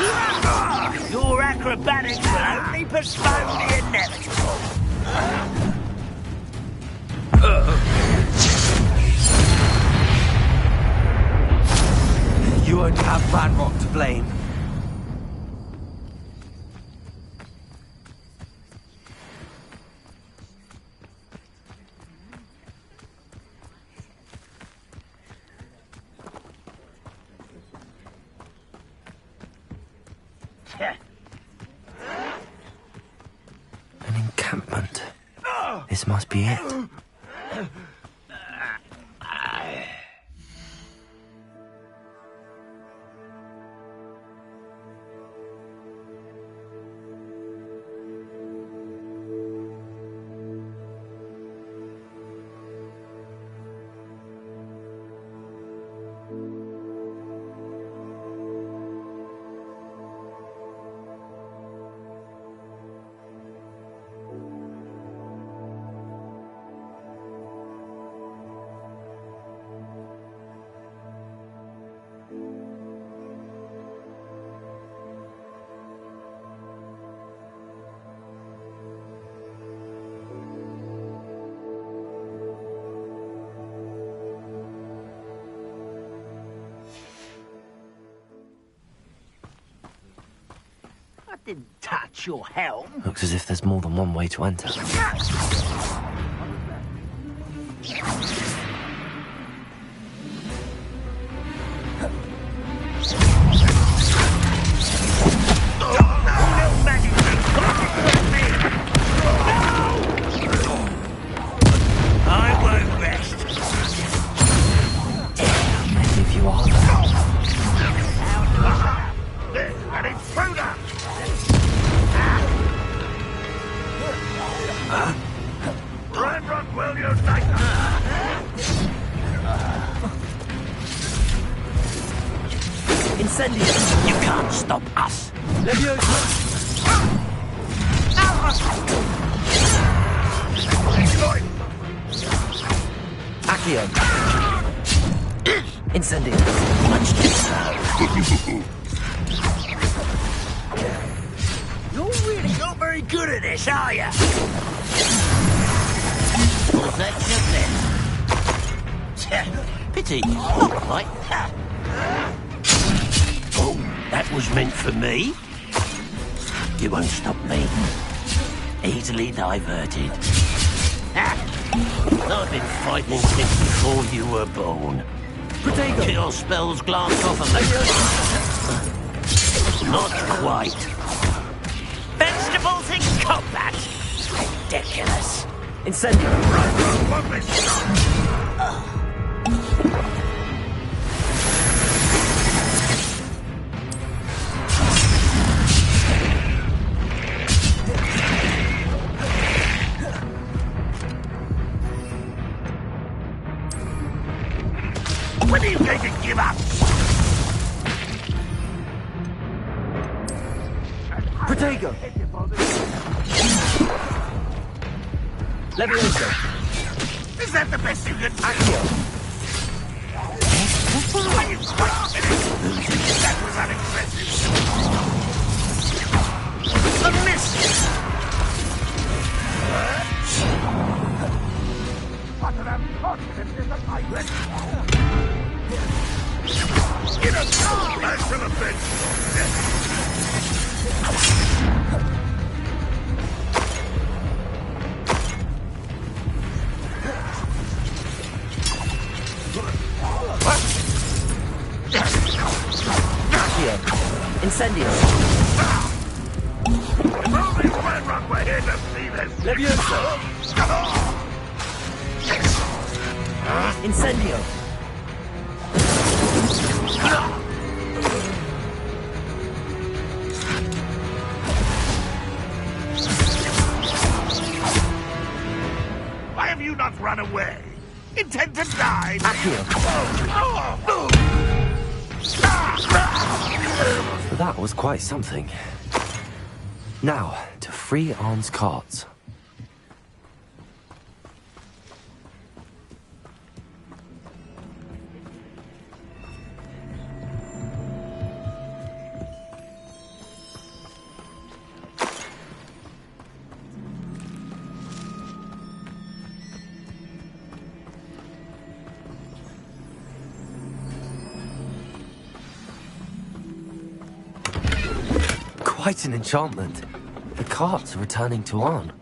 Your acrobatics will only postpone the inevitable. You won't have Ranrock to blame. An encampment. This must be it. I didn't touch your helm. Looks as if there's more than one way to enter. I won't rest. How many of you are there? An intruder! Ranrock will unite Incendio. You can't stop us. Levioso. Accio. Incendio. You're really not very good at this, are you? Well, that's just it. Pity. Not quite. Oh, that was meant for me. You won't stop me. Easily diverted. I've been fighting since before you were born. Protego. Your spells glance off of me. Not quite. Vegetables in combat. Ridiculous. Incendio. Levioso. Is that the best you can do? Accio. Are you quite finished? That was unimpressive. A miss! What an unfortunate disappointment! In a excellent bench! Incendio. If only Redrock were here to see this! Levioso. Incendio. Why have you not run away? Intend to die? Accio. That was quite something. Now, to free Arn's carts. Quite an enchantment. The carts are returning to Arn.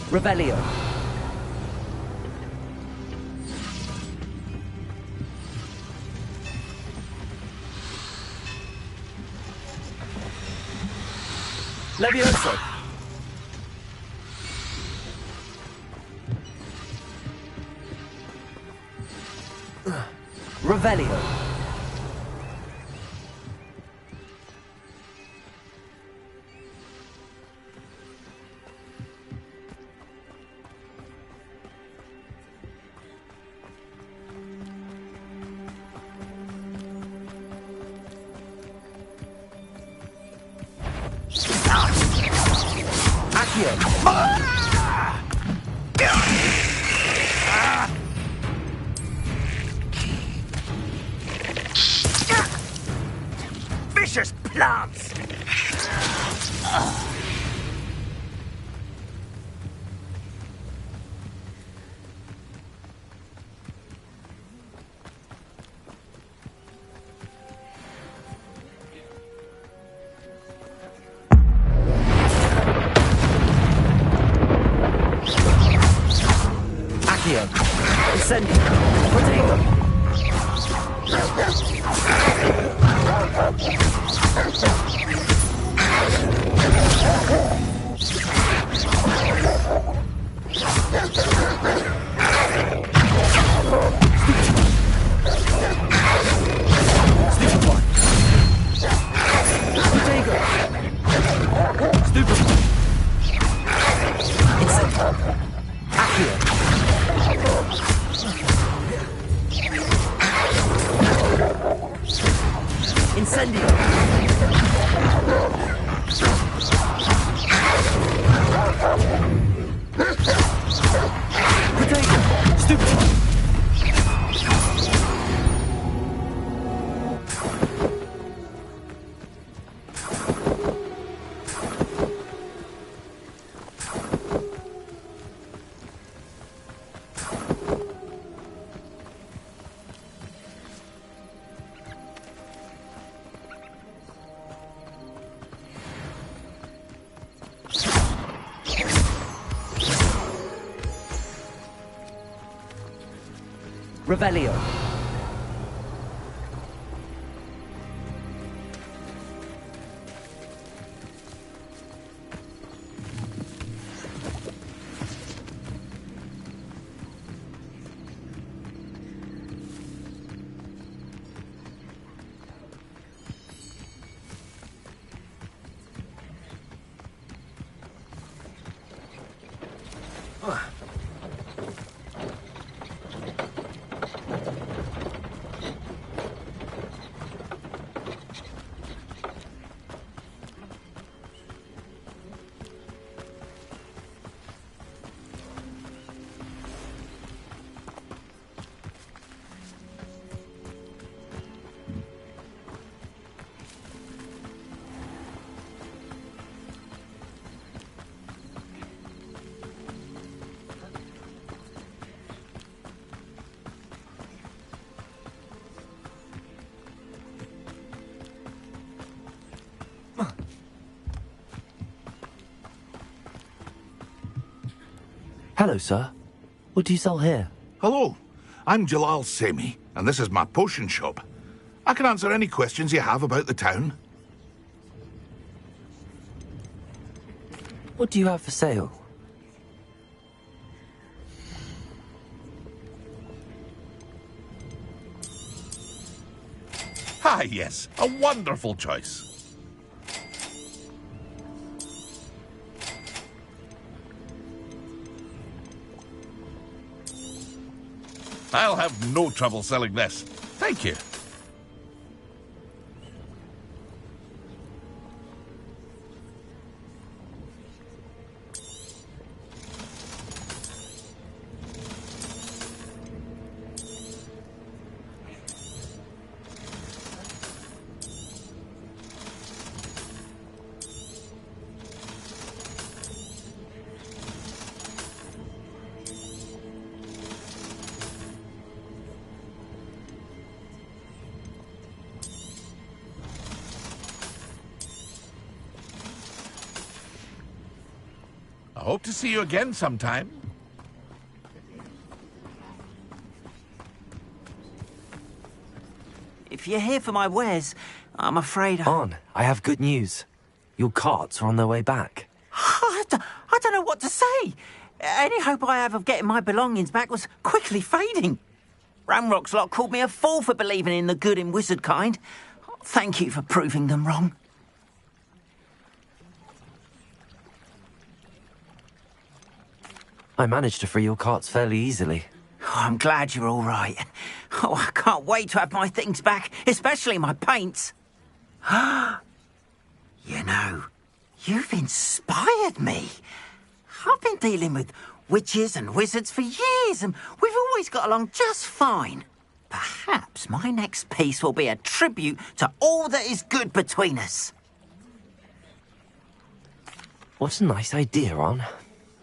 Revelio. Levioso. Revelio. Vicious plants! Accio. Incendio. Protego. Incendio! Protego! Stupefy! Revelio. Hello, sir. What do you sell here? Hello, I'm Jalal Semi, and this is my potion shop. I can answer any questions you have about the town. What do you have for sale? Ah, yes, a wonderful choice. I'll have no trouble selling this. Thank you. I hope to see you again sometime. If you're here for my wares, I'm afraid On, I have good news. Your carts are on their way back. I don't know what to say. Any hope I have of getting my belongings back was quickly fading. Ramrock's lot called me a fool for believing in the good in wizard kind. Thank you for proving them wrong. I managed to free your carts fairly easily. Oh, I'm glad you're all right. Oh, I can't wait to have my things back, especially my paints. You know, you've inspired me. I've been dealing with witches and wizards for years, and we've always got along just fine. Perhaps my next piece will be a tribute to all that is good between us. What a nice idea, Ron.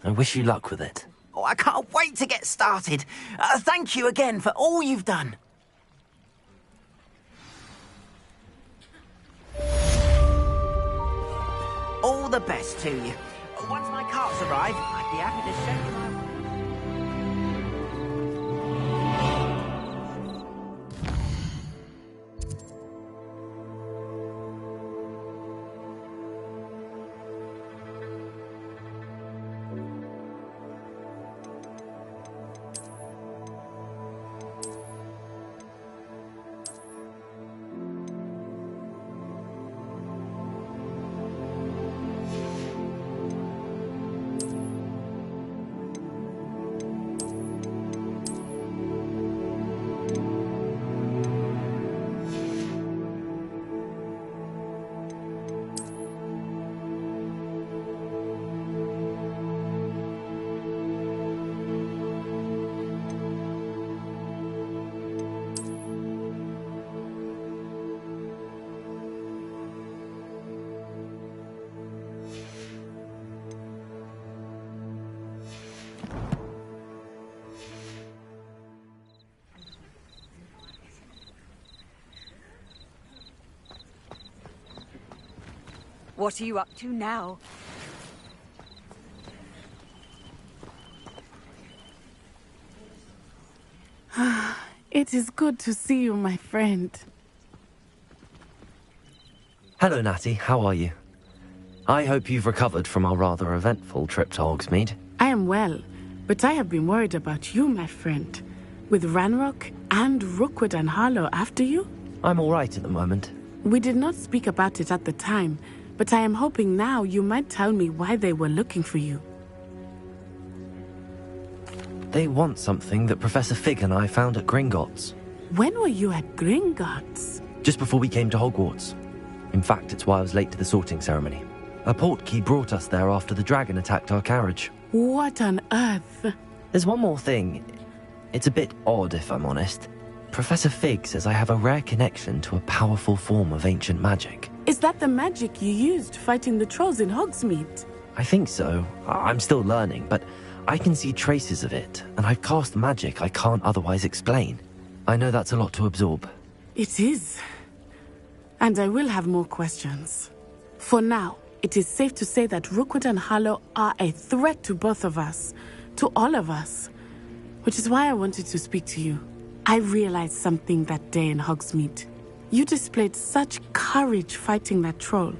I wish you luck with it. Oh, I can't wait to get started. Thank you again for all you've done. All the best to you. Once my carts arrive, I'd be happy to show you my... What are you up to now? It is good to see you, my friend. Hello, Natty. How are you? I hope you've recovered from our rather eventful trip to Hogsmeade. I am well, but I have been worried about you, my friend. With Ranrock and Rookwood and Harlow after you? I'm all right at the moment. We did not speak about it at the time, but I am hoping now you might tell me why they were looking for you. They want something that Professor Fig and I found at Gringotts. When were you at Gringotts? Just before we came to Hogwarts. In fact, it's why I was late to the sorting ceremony. A portkey brought us there after the dragon attacked our carriage. What on earth? There's one more thing. It's a bit odd, if I'm honest. Professor Fig says I have a rare connection to a powerful form of ancient magic. Is that the magic you used fighting the trolls in Hogsmeade? I think so. I'm still learning, but I can see traces of it, and I've cast magic I can't otherwise explain. I know that's a lot to absorb. It is. And I will have more questions. For now, it is safe to say that Rookwood and Harlow are a threat to both of us, to all of us. Which is why I wanted to speak to you. I realized something that day in Hogsmeade. You displayed such courage fighting that troll,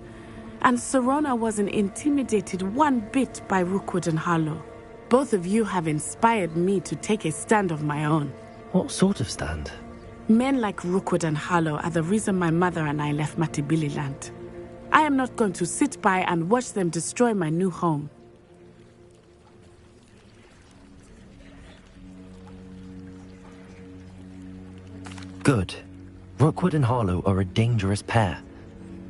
and Serona wasn't intimidated one bit by Rookwood and Harlow. Both of you have inspired me to take a stand of my own. What sort of stand? Men like Rookwood and Harlow are the reason my mother and I left Matibili Land. I am not going to sit by and watch them destroy my new home. Good. Rookwood and Harlow are a dangerous pair.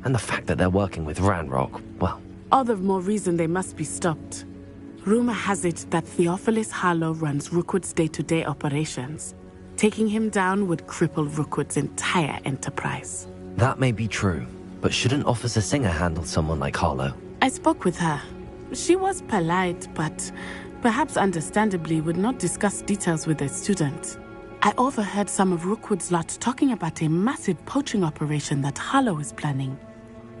And the fact that they're working with Ranrock, well... All the more reason they must be stopped. Rumor has it that Theophilus Harlow runs Rookwood's day-to-day operations. Taking him down would cripple Rookwood's entire enterprise. That may be true, but shouldn't Officer Singer handle someone like Harlow? I spoke with her. She was polite, but perhaps understandably would not discuss details with a student. I overheard some of Rookwood's lot talking about a massive poaching operation that Harlow is planning.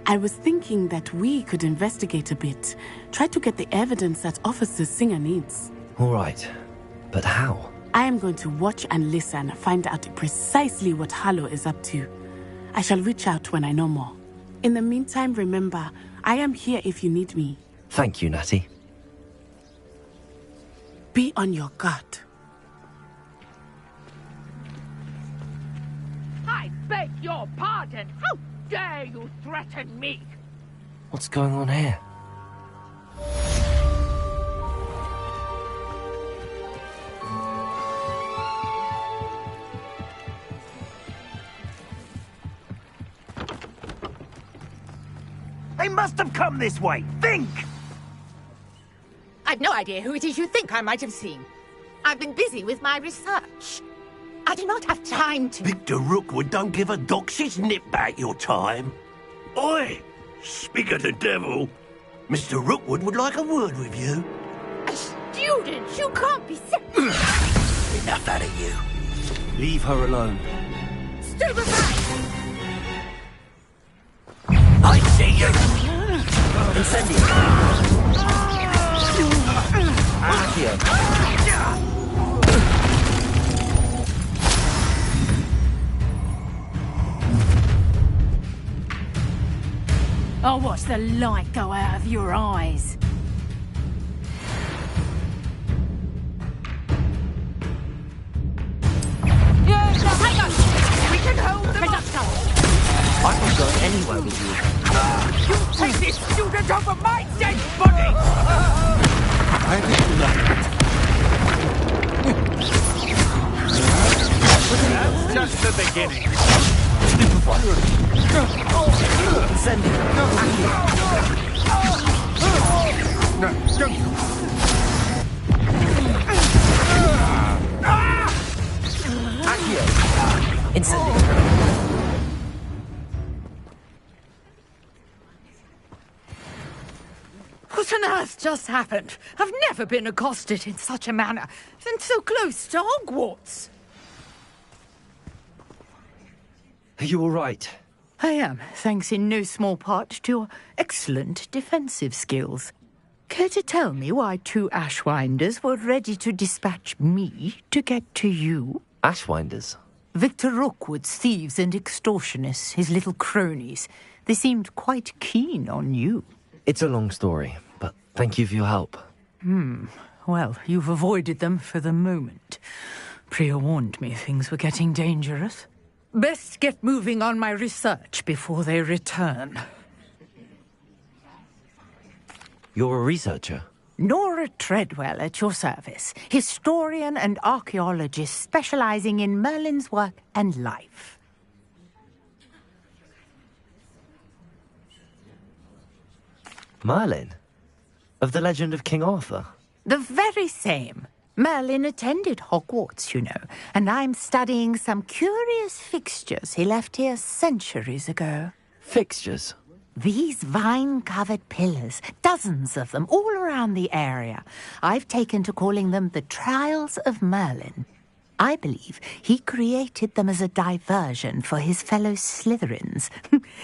I was thinking that we could investigate a bit, try to get the evidence that Officer Singer needs. All right, but how? I am going to watch and listen, find out precisely what Harlow is up to. I shall reach out when I know more. In the meantime, remember, I am here if you need me. Thank you, Natty. Be on your guard. I beg your pardon. How dare you threaten me? What's going on here? They must have come this way. Think! I've no idea who it is you think I might have seen. I've been busy with my research. I do not have time to... Victor Rookwood don't give a doxy's nip back your time. Oi! Speak of the devil. Mr. Rookwood would like a word with you. A student? You can't be sick. Enough out of you. Leave her alone. Stay behind! I see you! Incendio! Accio! I'll watch the light go out of your eyes. Yeah, no, hang on! We can hold them up! I'm not going anywhere with you. You take this student over my dead body! I think That's just the beginning. Send it. Accio. Incendio. What on earth just happened? I've never been accosted in such a manner, and so close to Hogwarts. Are you all right? I am, thanks in no small part to your excellent defensive skills. Care to tell me why two Ashwinders were ready to dispatch me to get to you? Ashwinders? Victor Rookwood's thieves and extortionists, his little cronies. They seemed quite keen on you. It's a long story, but thank you for your help. Well, you've avoided them for the moment. Priya warned me things were getting dangerous. Best get moving on my research before they return. You're a researcher? Nora Treadwell at your service, historian and archaeologist specializing in Merlin's work and life. Merlin? Of the legend of King Arthur? The very same. Merlin attended Hogwarts, you know, and I'm studying some curious fixtures he left here centuries ago. Fixtures? These vine-covered pillars, dozens of them, all around the area. I've taken to calling them the Trials of Merlin. I believe he created them as a diversion for his fellow Slytherins.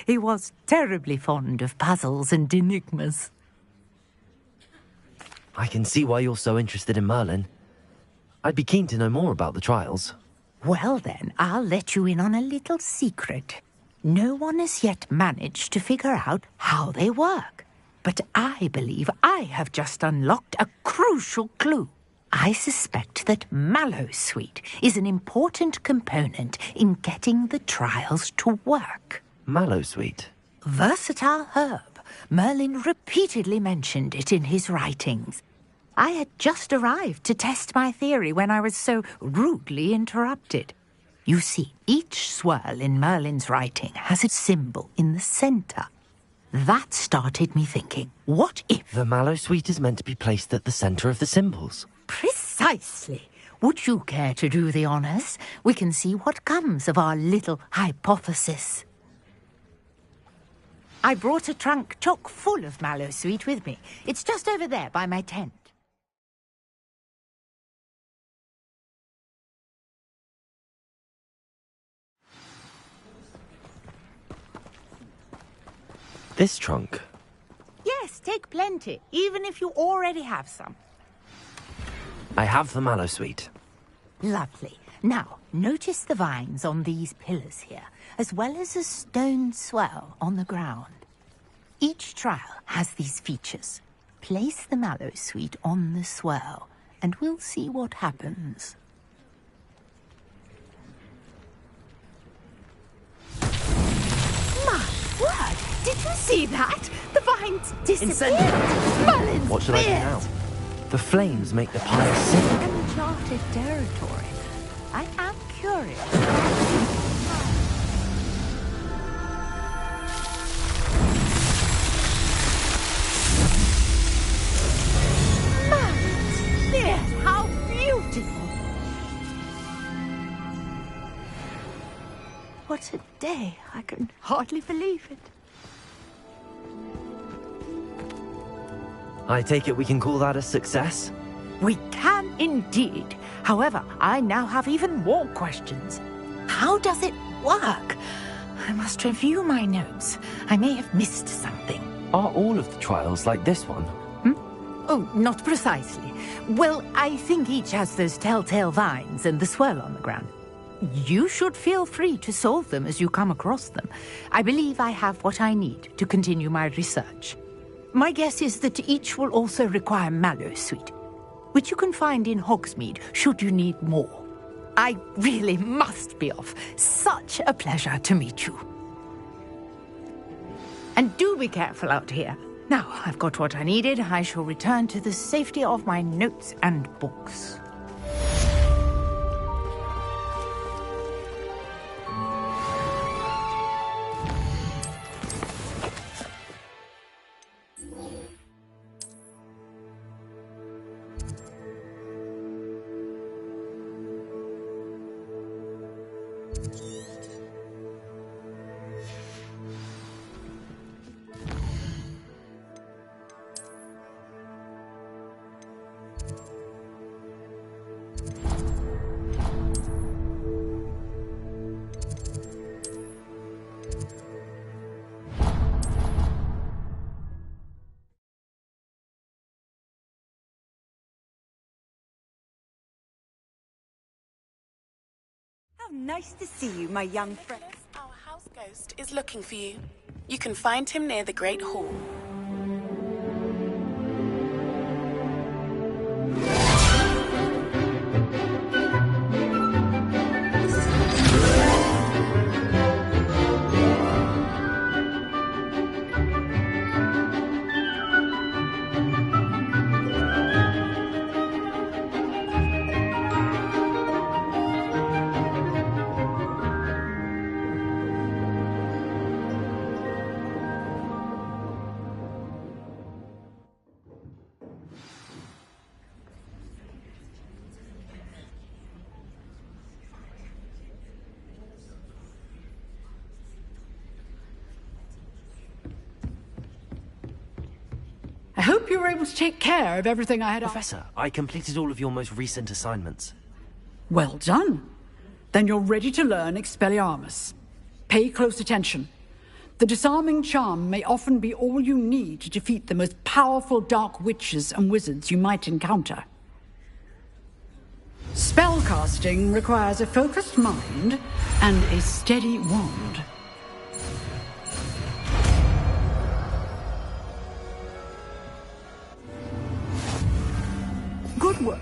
He was terribly fond of puzzles and enigmas. I can see why you're so interested in Merlin. I'd be keen to know more about the trials. Well then, I'll let you in on a little secret. No one has yet managed to figure out how they work. But I believe I have just unlocked a crucial clue. I suspect that Mallowsweet is an important component in getting the trials to work. Mallowsweet? Versatile herb. Merlin repeatedly mentioned it in his writings. I had just arrived to test my theory when I was so rudely interrupted. You see, each swirl in Merlin's writing has a symbol in the centre. That started me thinking, what if... The Mallowsweet is meant to be placed at the centre of the symbols. Precisely. Would you care to do the honours? We can see what comes of our little hypothesis. I brought a trunk chock full of Mallowsweet with me. It's just over there by my tent. This trunk? Yes, take plenty, even if you already have some. I have the Mallowsweet. Lovely. Now, notice the vines on these pillars here, as well as a stone swell on the ground. Each trial has these features. Place the Mallowsweet on the swell, and we'll see what happens. My word! Did you see that? The vines disappeared! Merlin's What should I do beard! now? The flames make the pile sink. Uncharted territory. I am curious. Merlin's beard! How beautiful! What a day. I can hardly believe it. I take it we can call that a success? We can indeed. However, I now have even more questions. How does it work? I must review my notes. I may have missed something. Are all of the trials like this one? Oh, not precisely. Well, I think each has those telltale vines and the swirl on the ground. You should feel free to solve them as you come across them. I believe I have what I need to continue my research. My guess is that each will also require Mallowsweet, which you can find in Hogsmeade should you need more. I really must be off. Such a pleasure to meet you. And do be careful out here. Now I've got what I needed, I shall return to the safety of my notes and books. How nice to see you, my young friend. Our house ghost is looking for you. You can find him near the Great Hall. hope you were able to take care of everything I had... Professor, I completed all of your most recent assignments. Well done. Then you're ready to learn Expelliarmus. Pay close attention. The disarming charm may often be all you need to defeat the most powerful dark witches and wizards you might encounter. Spellcasting requires a focused mind and a steady wand. Good work.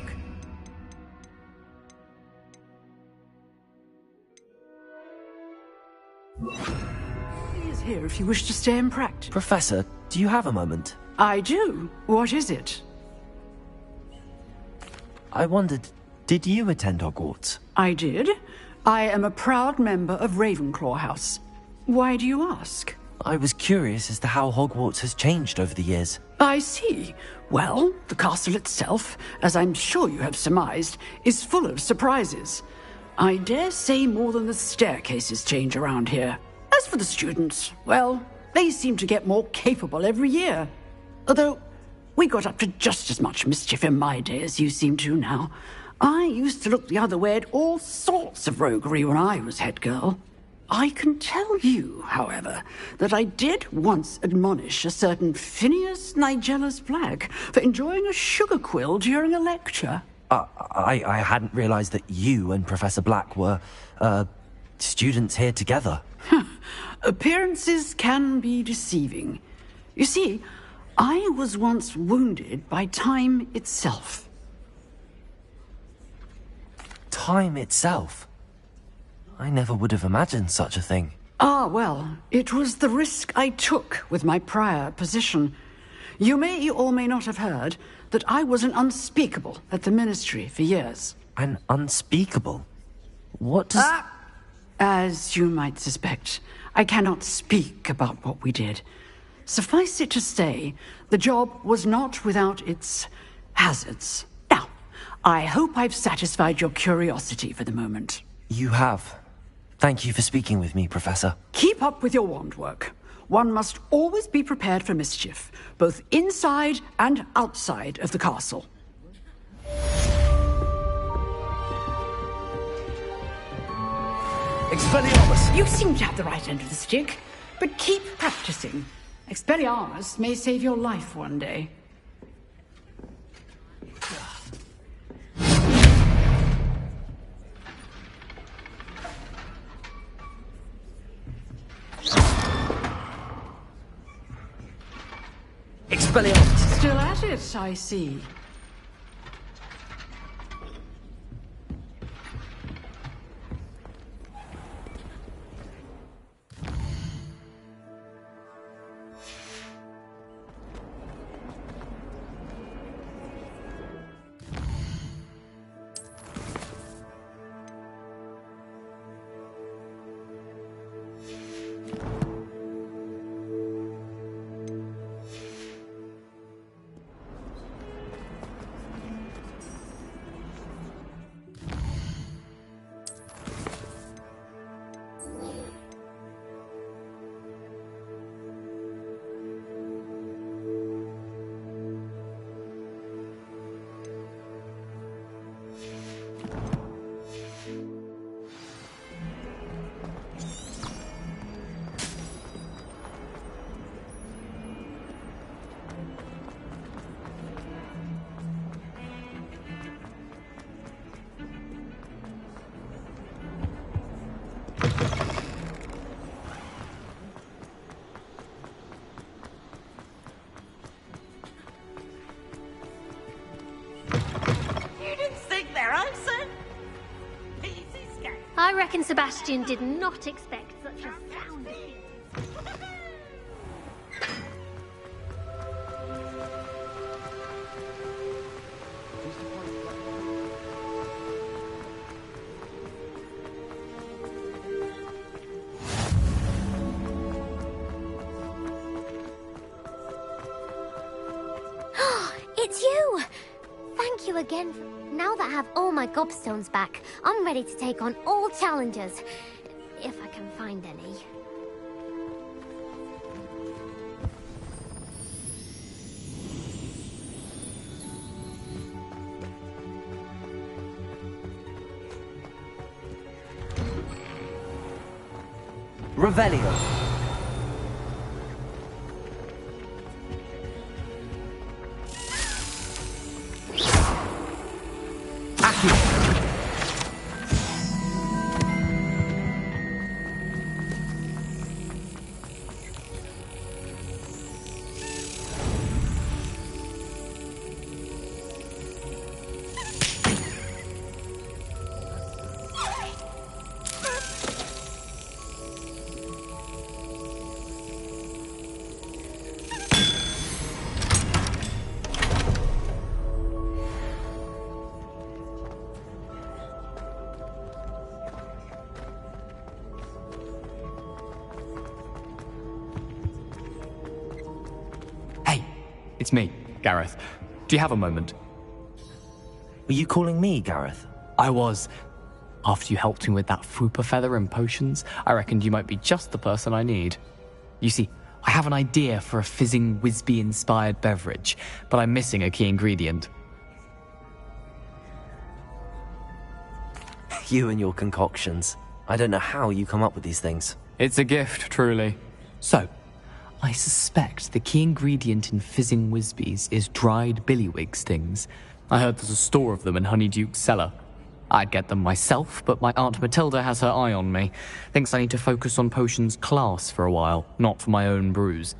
He is here if you wish to stay in practice. Professor, do you have a moment? I do. What is it? I wondered, did you attend Hogwarts? I did. I am a proud member of Ravenclaw House. Why do you ask? I was curious as to how Hogwarts has changed over the years. I see. Well, the castle itself, as I'm sure you have surmised, is full of surprises. I dare say more than the staircases change around here. As for the students, well, they seem to get more capable every year. Although, we got up to just as much mischief in my day as you seem to now. I used to look the other way at all sorts of roguery when I was head girl. I can tell you, however, that I did once admonish a certain Phineas Nigellus Black for enjoying a sugar quill during a lecture. I hadn't realized that you and Professor Black were, students here together. Appearances can be deceiving. You see, I was once wounded by time itself. Time itself? I never would have imagined such a thing. Ah, well, it was the risk I took with my prior position. You may or may not have heard that I was an unspeakable at the Ministry for years. An unspeakable? What does... As you might suspect, I cannot speak about what we did. Suffice it to say, the job was not without its hazards. Now, I hope I've satisfied your curiosity for the moment. You have. Thank you for speaking with me, Professor. Keep up with your wand work. One must always be prepared for mischief, both inside and outside of the castle. Expelliarmus! You seem to have the right end of the stick, but keep practicing. Expelliarmus may save your life one day. Expelliarmus! Still at it, I see. I reckon Sebastian did not expect such a sound defeat. It's you! Thank you again. Now that I have all my gobstones back, I'm ready to take on all challenges. If I can find any. Revelio. It's me, Gareth. Do you have a moment? Were you calling me, Gareth? I was. After you helped me with that Fupa feather and potions, I reckoned you might be just the person I need. You see, I have an idea for a fizzing Wisby-inspired beverage, but I'm missing a key ingredient. You and your concoctions. I don't know how you come up with these things. It's a gift, truly. So, I suspect the key ingredient in fizzing Wisbies is dried billywig stings. I heard there's a store of them in Honeyduke's cellar. I'd get them myself, but my Aunt Matilda has her eye on me. Thinks I need to focus on potions class for a while, not for my own brews.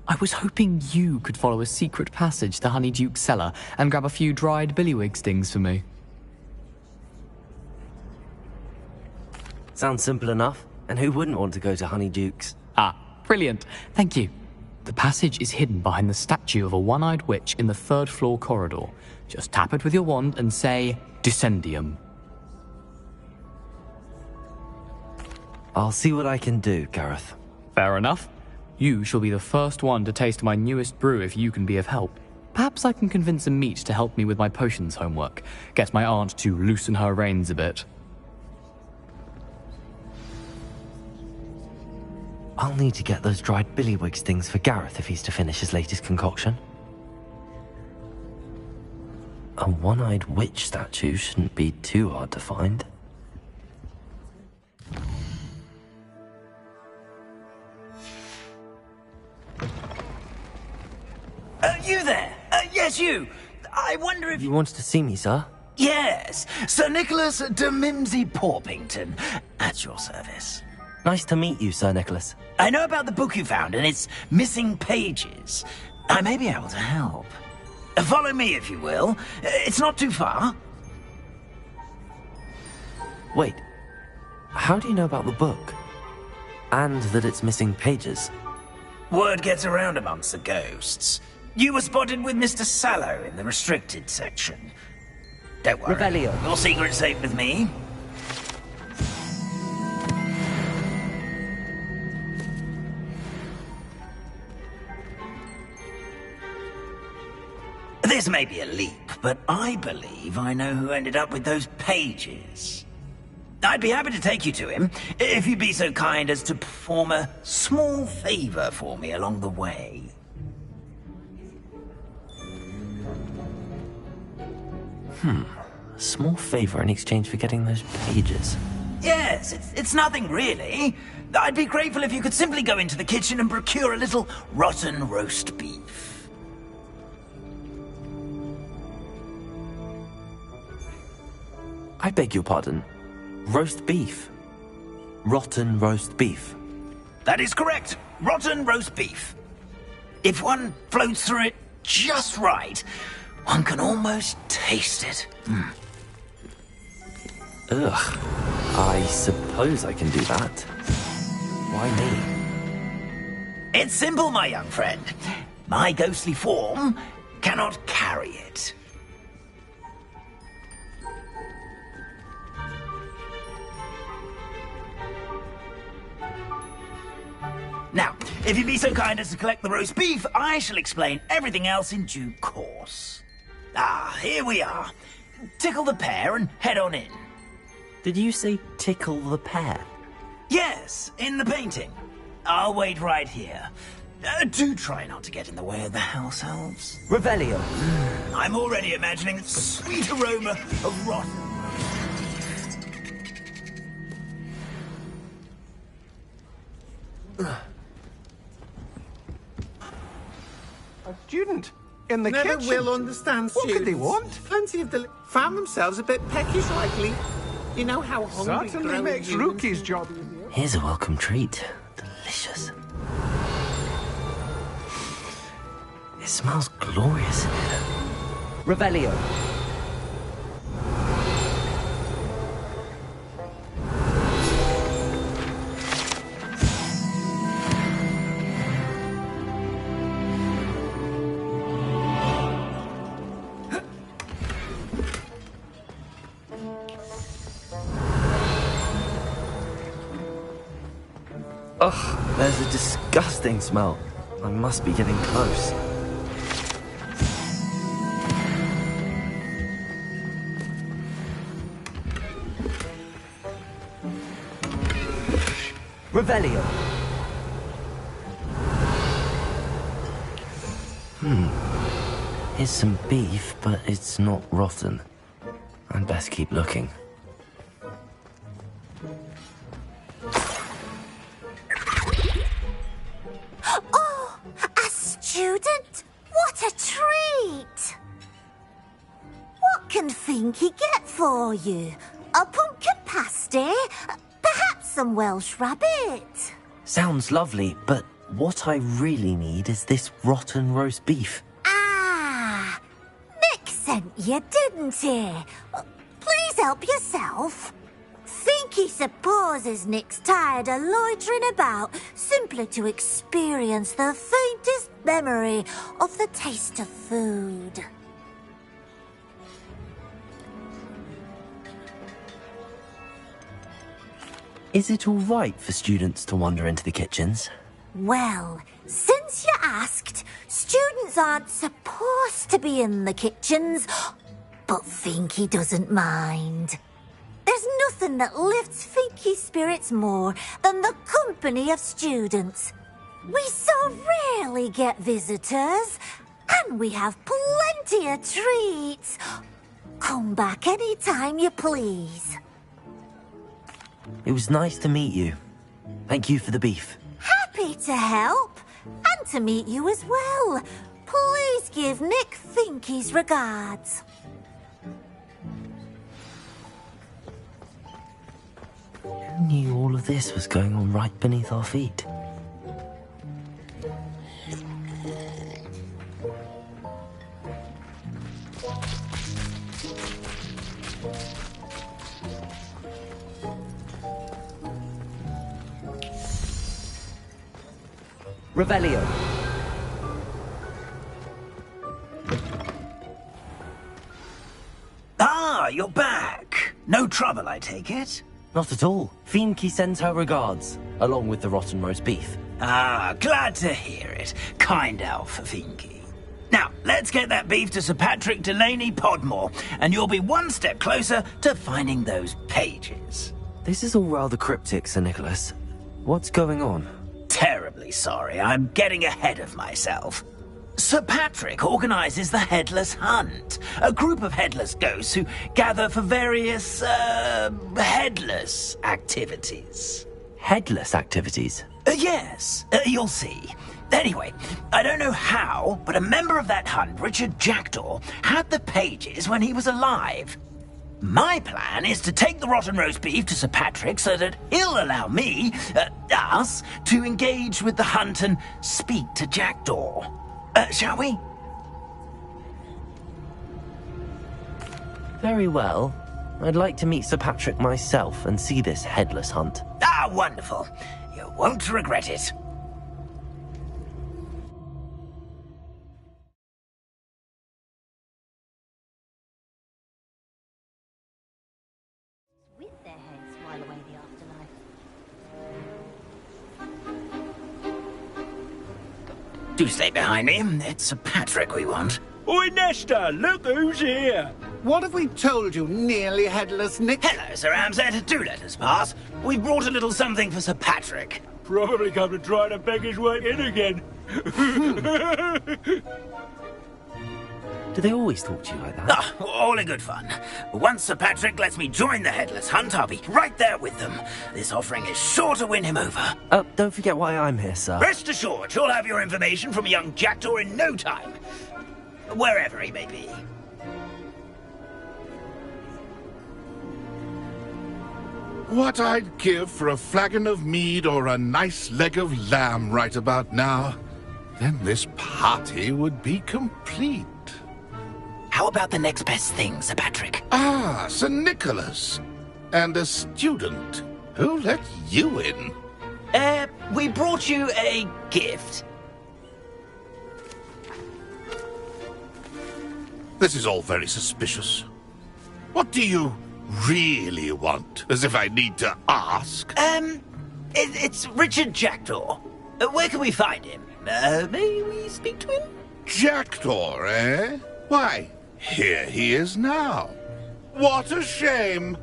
I was hoping you could follow a secret passage to Honeyduke's cellar and grab a few dried billywig stings for me. Sounds simple enough. And who wouldn't want to go to Honeyduke's? Ah, brilliant. Thank you. The passage is hidden behind the statue of a one-eyed witch in the third-floor corridor. Just tap it with your wand and say, Descendium. I'll see what I can do, Gareth. Fair enough. You shall be the first one to taste my newest brew if you can be of help. Perhaps I can convince a meat to help me with my potions homework. Get my aunt to loosen her reins a bit. I'll need to get those dried billywig stings for Gareth if he's to finish his latest concoction. A one-eyed witch statue shouldn't be too hard to find. You there? Yes, you. I wonder if You wanted to see me, sir? Yes, Sir Nicholas de Mimsy Porpington, at your service. Nice to meet you, Sir Nicholas. I know about the book you found and its missing pages. I may be able to help. Follow me, if you will. It's not too far. Wait, how do you know about the book? And that it's missing pages? Word gets around amongst the ghosts. You were spotted with Mr. Sallow in the restricted section. Don't worry. Revelio. Your secret's safe with me. This may be a leap, but I believe I know who ended up with those pages. I'd be happy to take you to him, if you'd be so kind as to perform a small favor for me along the way. A small favor in exchange for getting those pages. Yes, it's nothing really. I'd be grateful if you could simply go into the kitchen and procure a little rotten roast beef. I beg your pardon. Roast beef. Rotten roast beef. That is correct. Rotten roast beef. If one floats through it just right, one can almost taste it. Ugh. I suppose I can do that. Why me? It's simple, my young friend. My ghostly form cannot carry it. Now, if you'd be so kind as to collect the roast beef, I shall explain everything else in due course. Ah, here we are. Tickle the pear and head on in. Did you say tickle the pear? Yes, in the painting. I'll wait right here. Do try not to get in the way of the house elves. Revelio. I'm already imagining the sweet aroma of rotten. A student in the Never kitchen. will understand What students. could they want? Plenty of found themselves a bit peckish, likely. You know how hungry Certainly growing makes humans Rookie's job easier. Here's a welcome treat. Delicious. It smells glorious in here. Revelio. Ugh, there's a disgusting smell. I must be getting close. Revelio. Here's some beef, but it's not rotten. I'd best keep looking. Oh, a student? What a treat! What can Finky get for you? A pumpkin pasty? Perhaps some Welsh rabbit? Sounds lovely, but what I really need is this rotten roast beef. Ah, Nick sent you, didn't he? Please help yourself. Finky supposes Nick's tired of loitering about simply to experience the faintest memory of the taste of food. Is it all right for students to wander into the kitchens? Well, since you asked, students aren't supposed to be in the kitchens, but Finky doesn't mind. There's nothing that lifts Finky's spirits more than the company of students. We so rarely get visitors, and we have plenty of treats. Come back any time you please. It was nice to meet you. Thank you for the beef. Happy to help, and to meet you as well. Please give Nick Finky's regards. Who knew all of this was going on right beneath our feet? Revelio. Ah, you're back. No trouble, I take it? Not at all. Finky sends her regards, along with the rotten roast beef. Ah, glad to hear it. Kind elf, Finky. Now, let's get that beef to Sir Patrick Delaney Podmore, and you'll be one step closer to finding those pages. This is all rather cryptic, Sir Nicholas. What's going on? Terribly sorry, I'm getting ahead of myself. Sir Patrick organises the Headless Hunt, a group of headless ghosts who gather for various, headless activities. Headless activities? Yes, you'll see. Anyway, I don't know how, but a member of that hunt, Richard Jackdaw, had the pages when he was alive. My plan is to take the rotten roast beef to Sir Patrick so that he'll allow me, us, to engage with the hunt and speak to Jackdaw. Shall we? Very well. I'd like to meet Sir Patrick myself and see this headless hunt. Ah, wonderful. You won't regret it. With their heads while away the afterlife. Do stay behind me. It's Sir Patrick we want. Oi, Nesta, look who's here. What have we told you, nearly headless Nick? Hello, Sir Amset. Do let us pass. We brought a little something for Sir Patrick. Probably come to try to beg his way in again. Do they always talk to you like that? Ah, all in good fun. Once Sir Patrick lets me join the Headless Hunt, I'll be right there with them. This offering is sure to win him over. Don't forget why I'm here, sir. Rest assured, you'll have your information from a young jackdaw in no time. Wherever he may be. What I'd give for a flagon of mead or a nice leg of lamb right about now. Then this party would be complete. How about the next best thing, Sir Patrick? Ah, Sir Nicholas. And a student. Who let you in? We brought you a gift. This is all very suspicious. What do you really want? As if I need to ask. It's Richard Jackdaw. Where can we find him? May we speak to him? Jackdaw, eh? Why, here he is now. What a shame.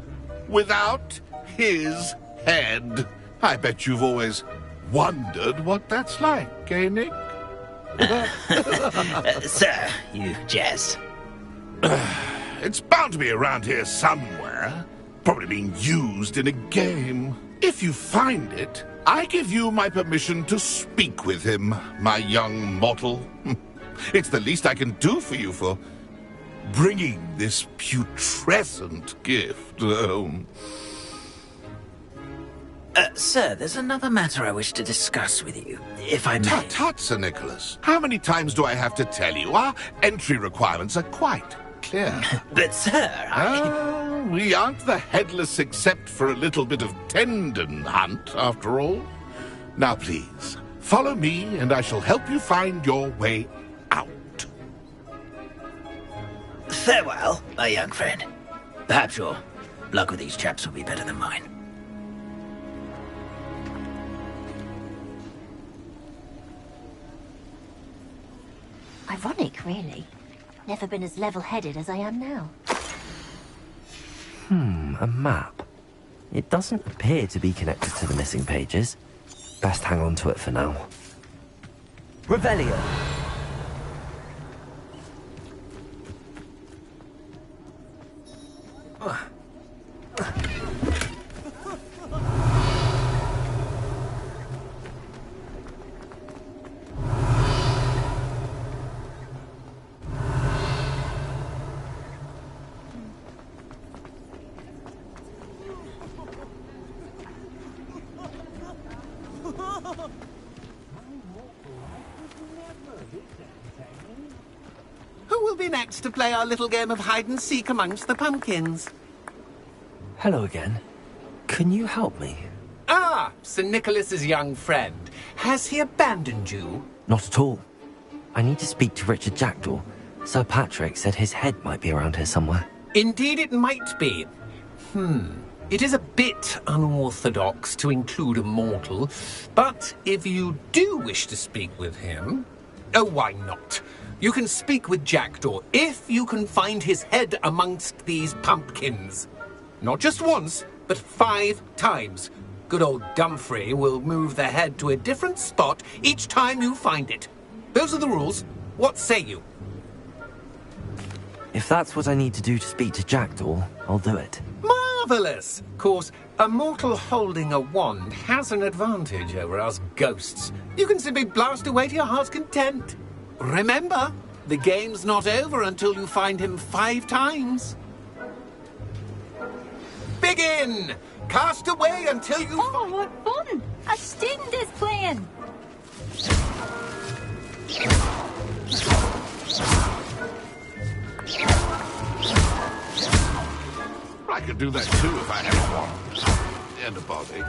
Without his head. I bet you've always wondered what that's like, eh, Nick? Sir, you jest. It's bound to be around here somewhere. Probably being used in a game. If you find it, I give you my permission to speak with him, my young mortal. It's the least I can do for you for bringing this putrescent gift home. Sir, there's another matter I wish to discuss with you, if I may. Tut, tut, Sir Nicholas. How many times do I have to tell you? Our entry requirements are quite clear. But, sir, we aren't the Headless except for a little bit of tendon hunt, after all. Now, please, follow me, and I shall help you find your way out. Farewell, my young friend. Perhaps your luck with these chaps will be better than mine. Ironic, really. Never been as level-headed as I am now. A map. It doesn't appear to be connected to the missing pages. Best hang on to it for now. Revelio! Who will be next to play our little game of hide-and-seek amongst the pumpkins? Hello again. Can you help me? Ah, Sir Nicholas's young friend. Has he abandoned you? Not at all. I need to speak to Richard Jackdaw. Sir Patrick said his head might be around here somewhere. Indeed it might be. It is a bit unorthodox to include a mortal, but if you do wish to speak with him... Oh, why not? You can speak with Jackdaw if you can find his head amongst these pumpkins. Not just once, but 5 times. Good old Dumfrey will move the head to a different spot each time you find it. Those are the rules. What say you? If that's what I need to do to speak to Jackdaw, I'll do it. Marvellous! Of course, a mortal holding a wand has an advantage over us ghosts. You can simply blast away to your heart's content. Remember, the game's not over until you find him 5 times. Begin! Cast away until you... Oh, what fun! A student is playing! I could do that too if I had a wand and a body.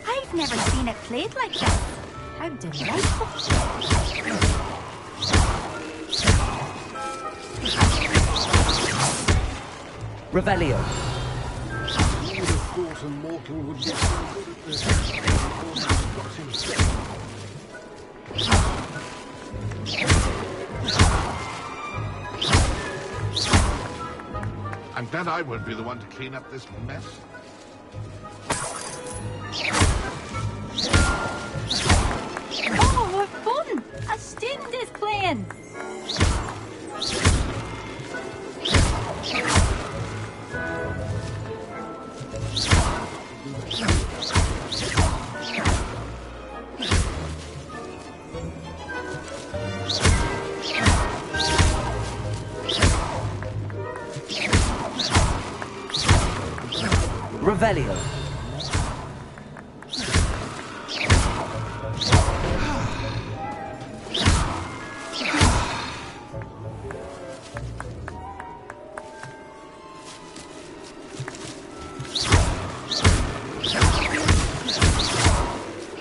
I've never seen it played like this. How delightful. Revelio. Who would have thought a mortal would be so good at this before he's got himself? I'm glad I won't be the one to clean up this mess. playing? Revelio.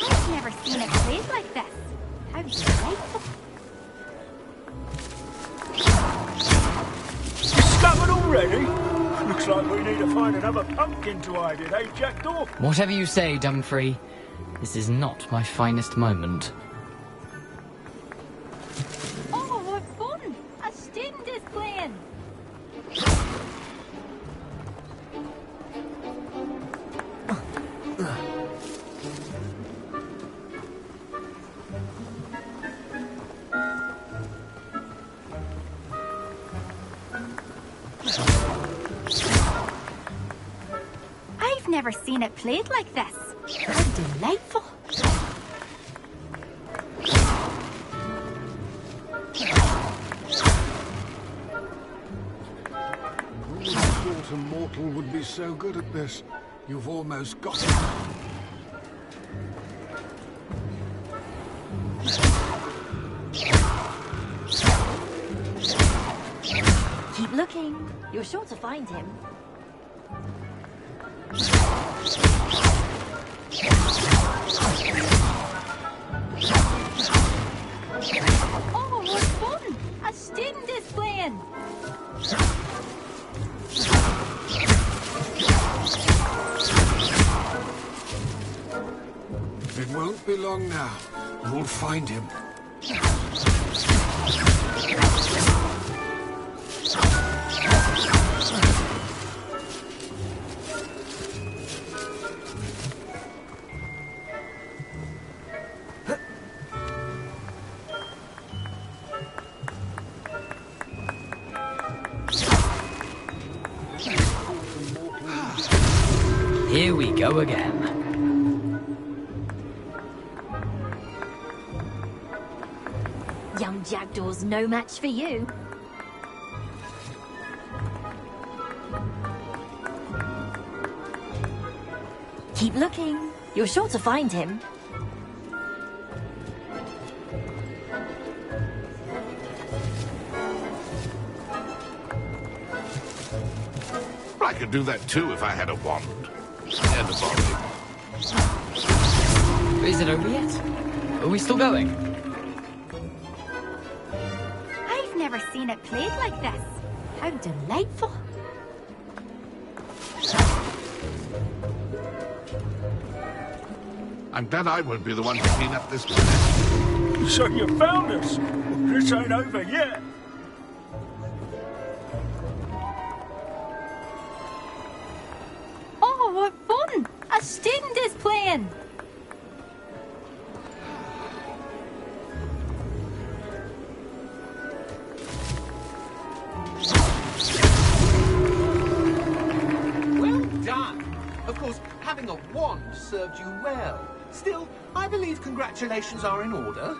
I've never seen it played like this. How delightful. Discovered already? Looks like we need to find another pumpkin to hide in, eh, Jackdaw? Whatever you say, Dumfrey. This is not my finest moment. Oh, what fun! A student is playing. I've never seen it played like this. How delightful. Who thought a mortal would be so good at this? You've almost got it. Keep looking. You're sure to find him. Oh, what fun! A student is playing. It won't be long now. You'll find him. Here we go again. Young Jackdaw's no match for you. Keep looking. You're sure to find him. I could do that too if I had a wand. And a body. Is it over yet? Are we still going? I've never seen it played like this. How delightful. I'm glad I won't be the one to clean up this mess. So you found us? This ain't over yet. Oh, what fun! A student is playing. Well done. Of course, having a wand served you well. Still, I believe congratulations are in order.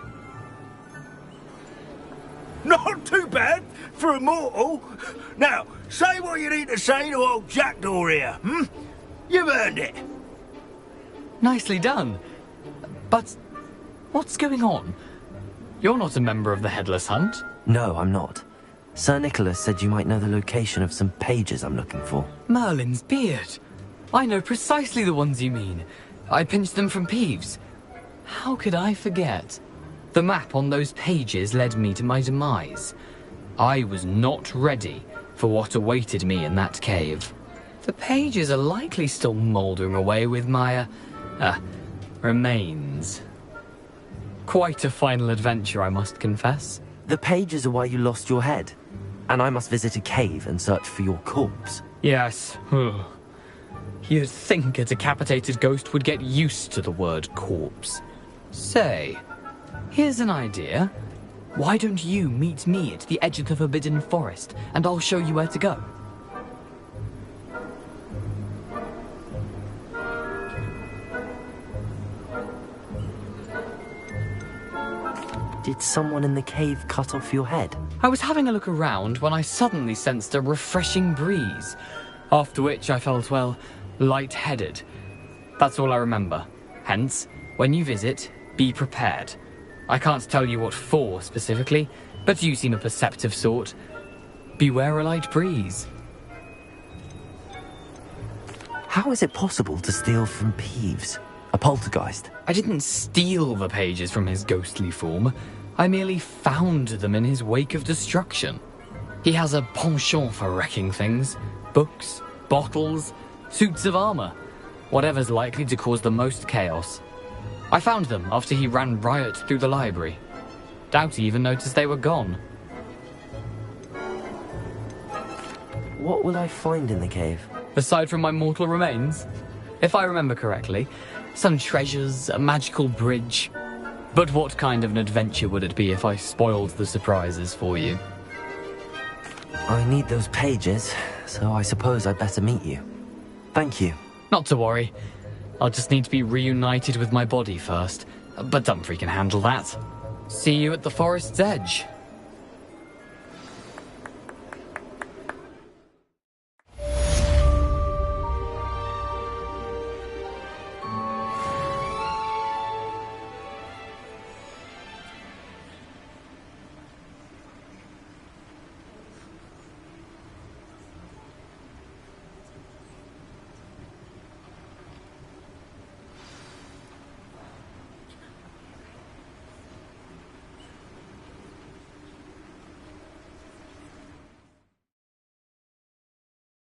Not too bad for a mortal. Now, say what you need to say to old Jackdaw here, hmm? You've earned it. Nicely done. But what's going on? You're not a member of the Headless Hunt. No, I'm not. Sir Nicholas said you might know the location of some pages I'm looking for. Merlin's beard. I know precisely the ones you mean. I pinched them from Peeves. How could I forget? The map on those pages led me to my demise. I was not ready for what awaited me in that cave. The pages are likely still mouldering away with my, remains. Quite a final adventure, I must confess. The pages are why you lost your head. And I must visit a cave and search for your corpse. Yes. You'd think a decapitated ghost would get used to the word corpse. Say, here's an idea. Why don't you meet me at the edge of the Forbidden Forest, and I'll show you where to go? Did someone in the cave cut off your head? I was having a look around when I suddenly sensed a refreshing breeze, after which I felt, well, lightheaded. That's all I remember. Hence, when you visit, be prepared. I can't tell you what for specifically, but you seem a perceptive sort. Beware a light breeze. How is it possible to steal from Peeves, a poltergeist? I didn't steal the pages from his ghostly form. I merely found them in his wake of destruction. He has a penchant for wrecking things. Books, bottles, suits of armor. Whatever's likely to cause the most chaos. I found them after he ran riot through the library. Doubt he even noticed they were gone. What will I find in the cave? Aside from my mortal remains? If I remember correctly, some treasures, a magical bridge. But what kind of an adventure would it be if I spoiled the surprises for you? I need those pages, so I suppose I'd better meet you. Thank you. Not to worry. I'll just need to be reunited with my body first. But Dumfries can handle that. See you at the forest's edge.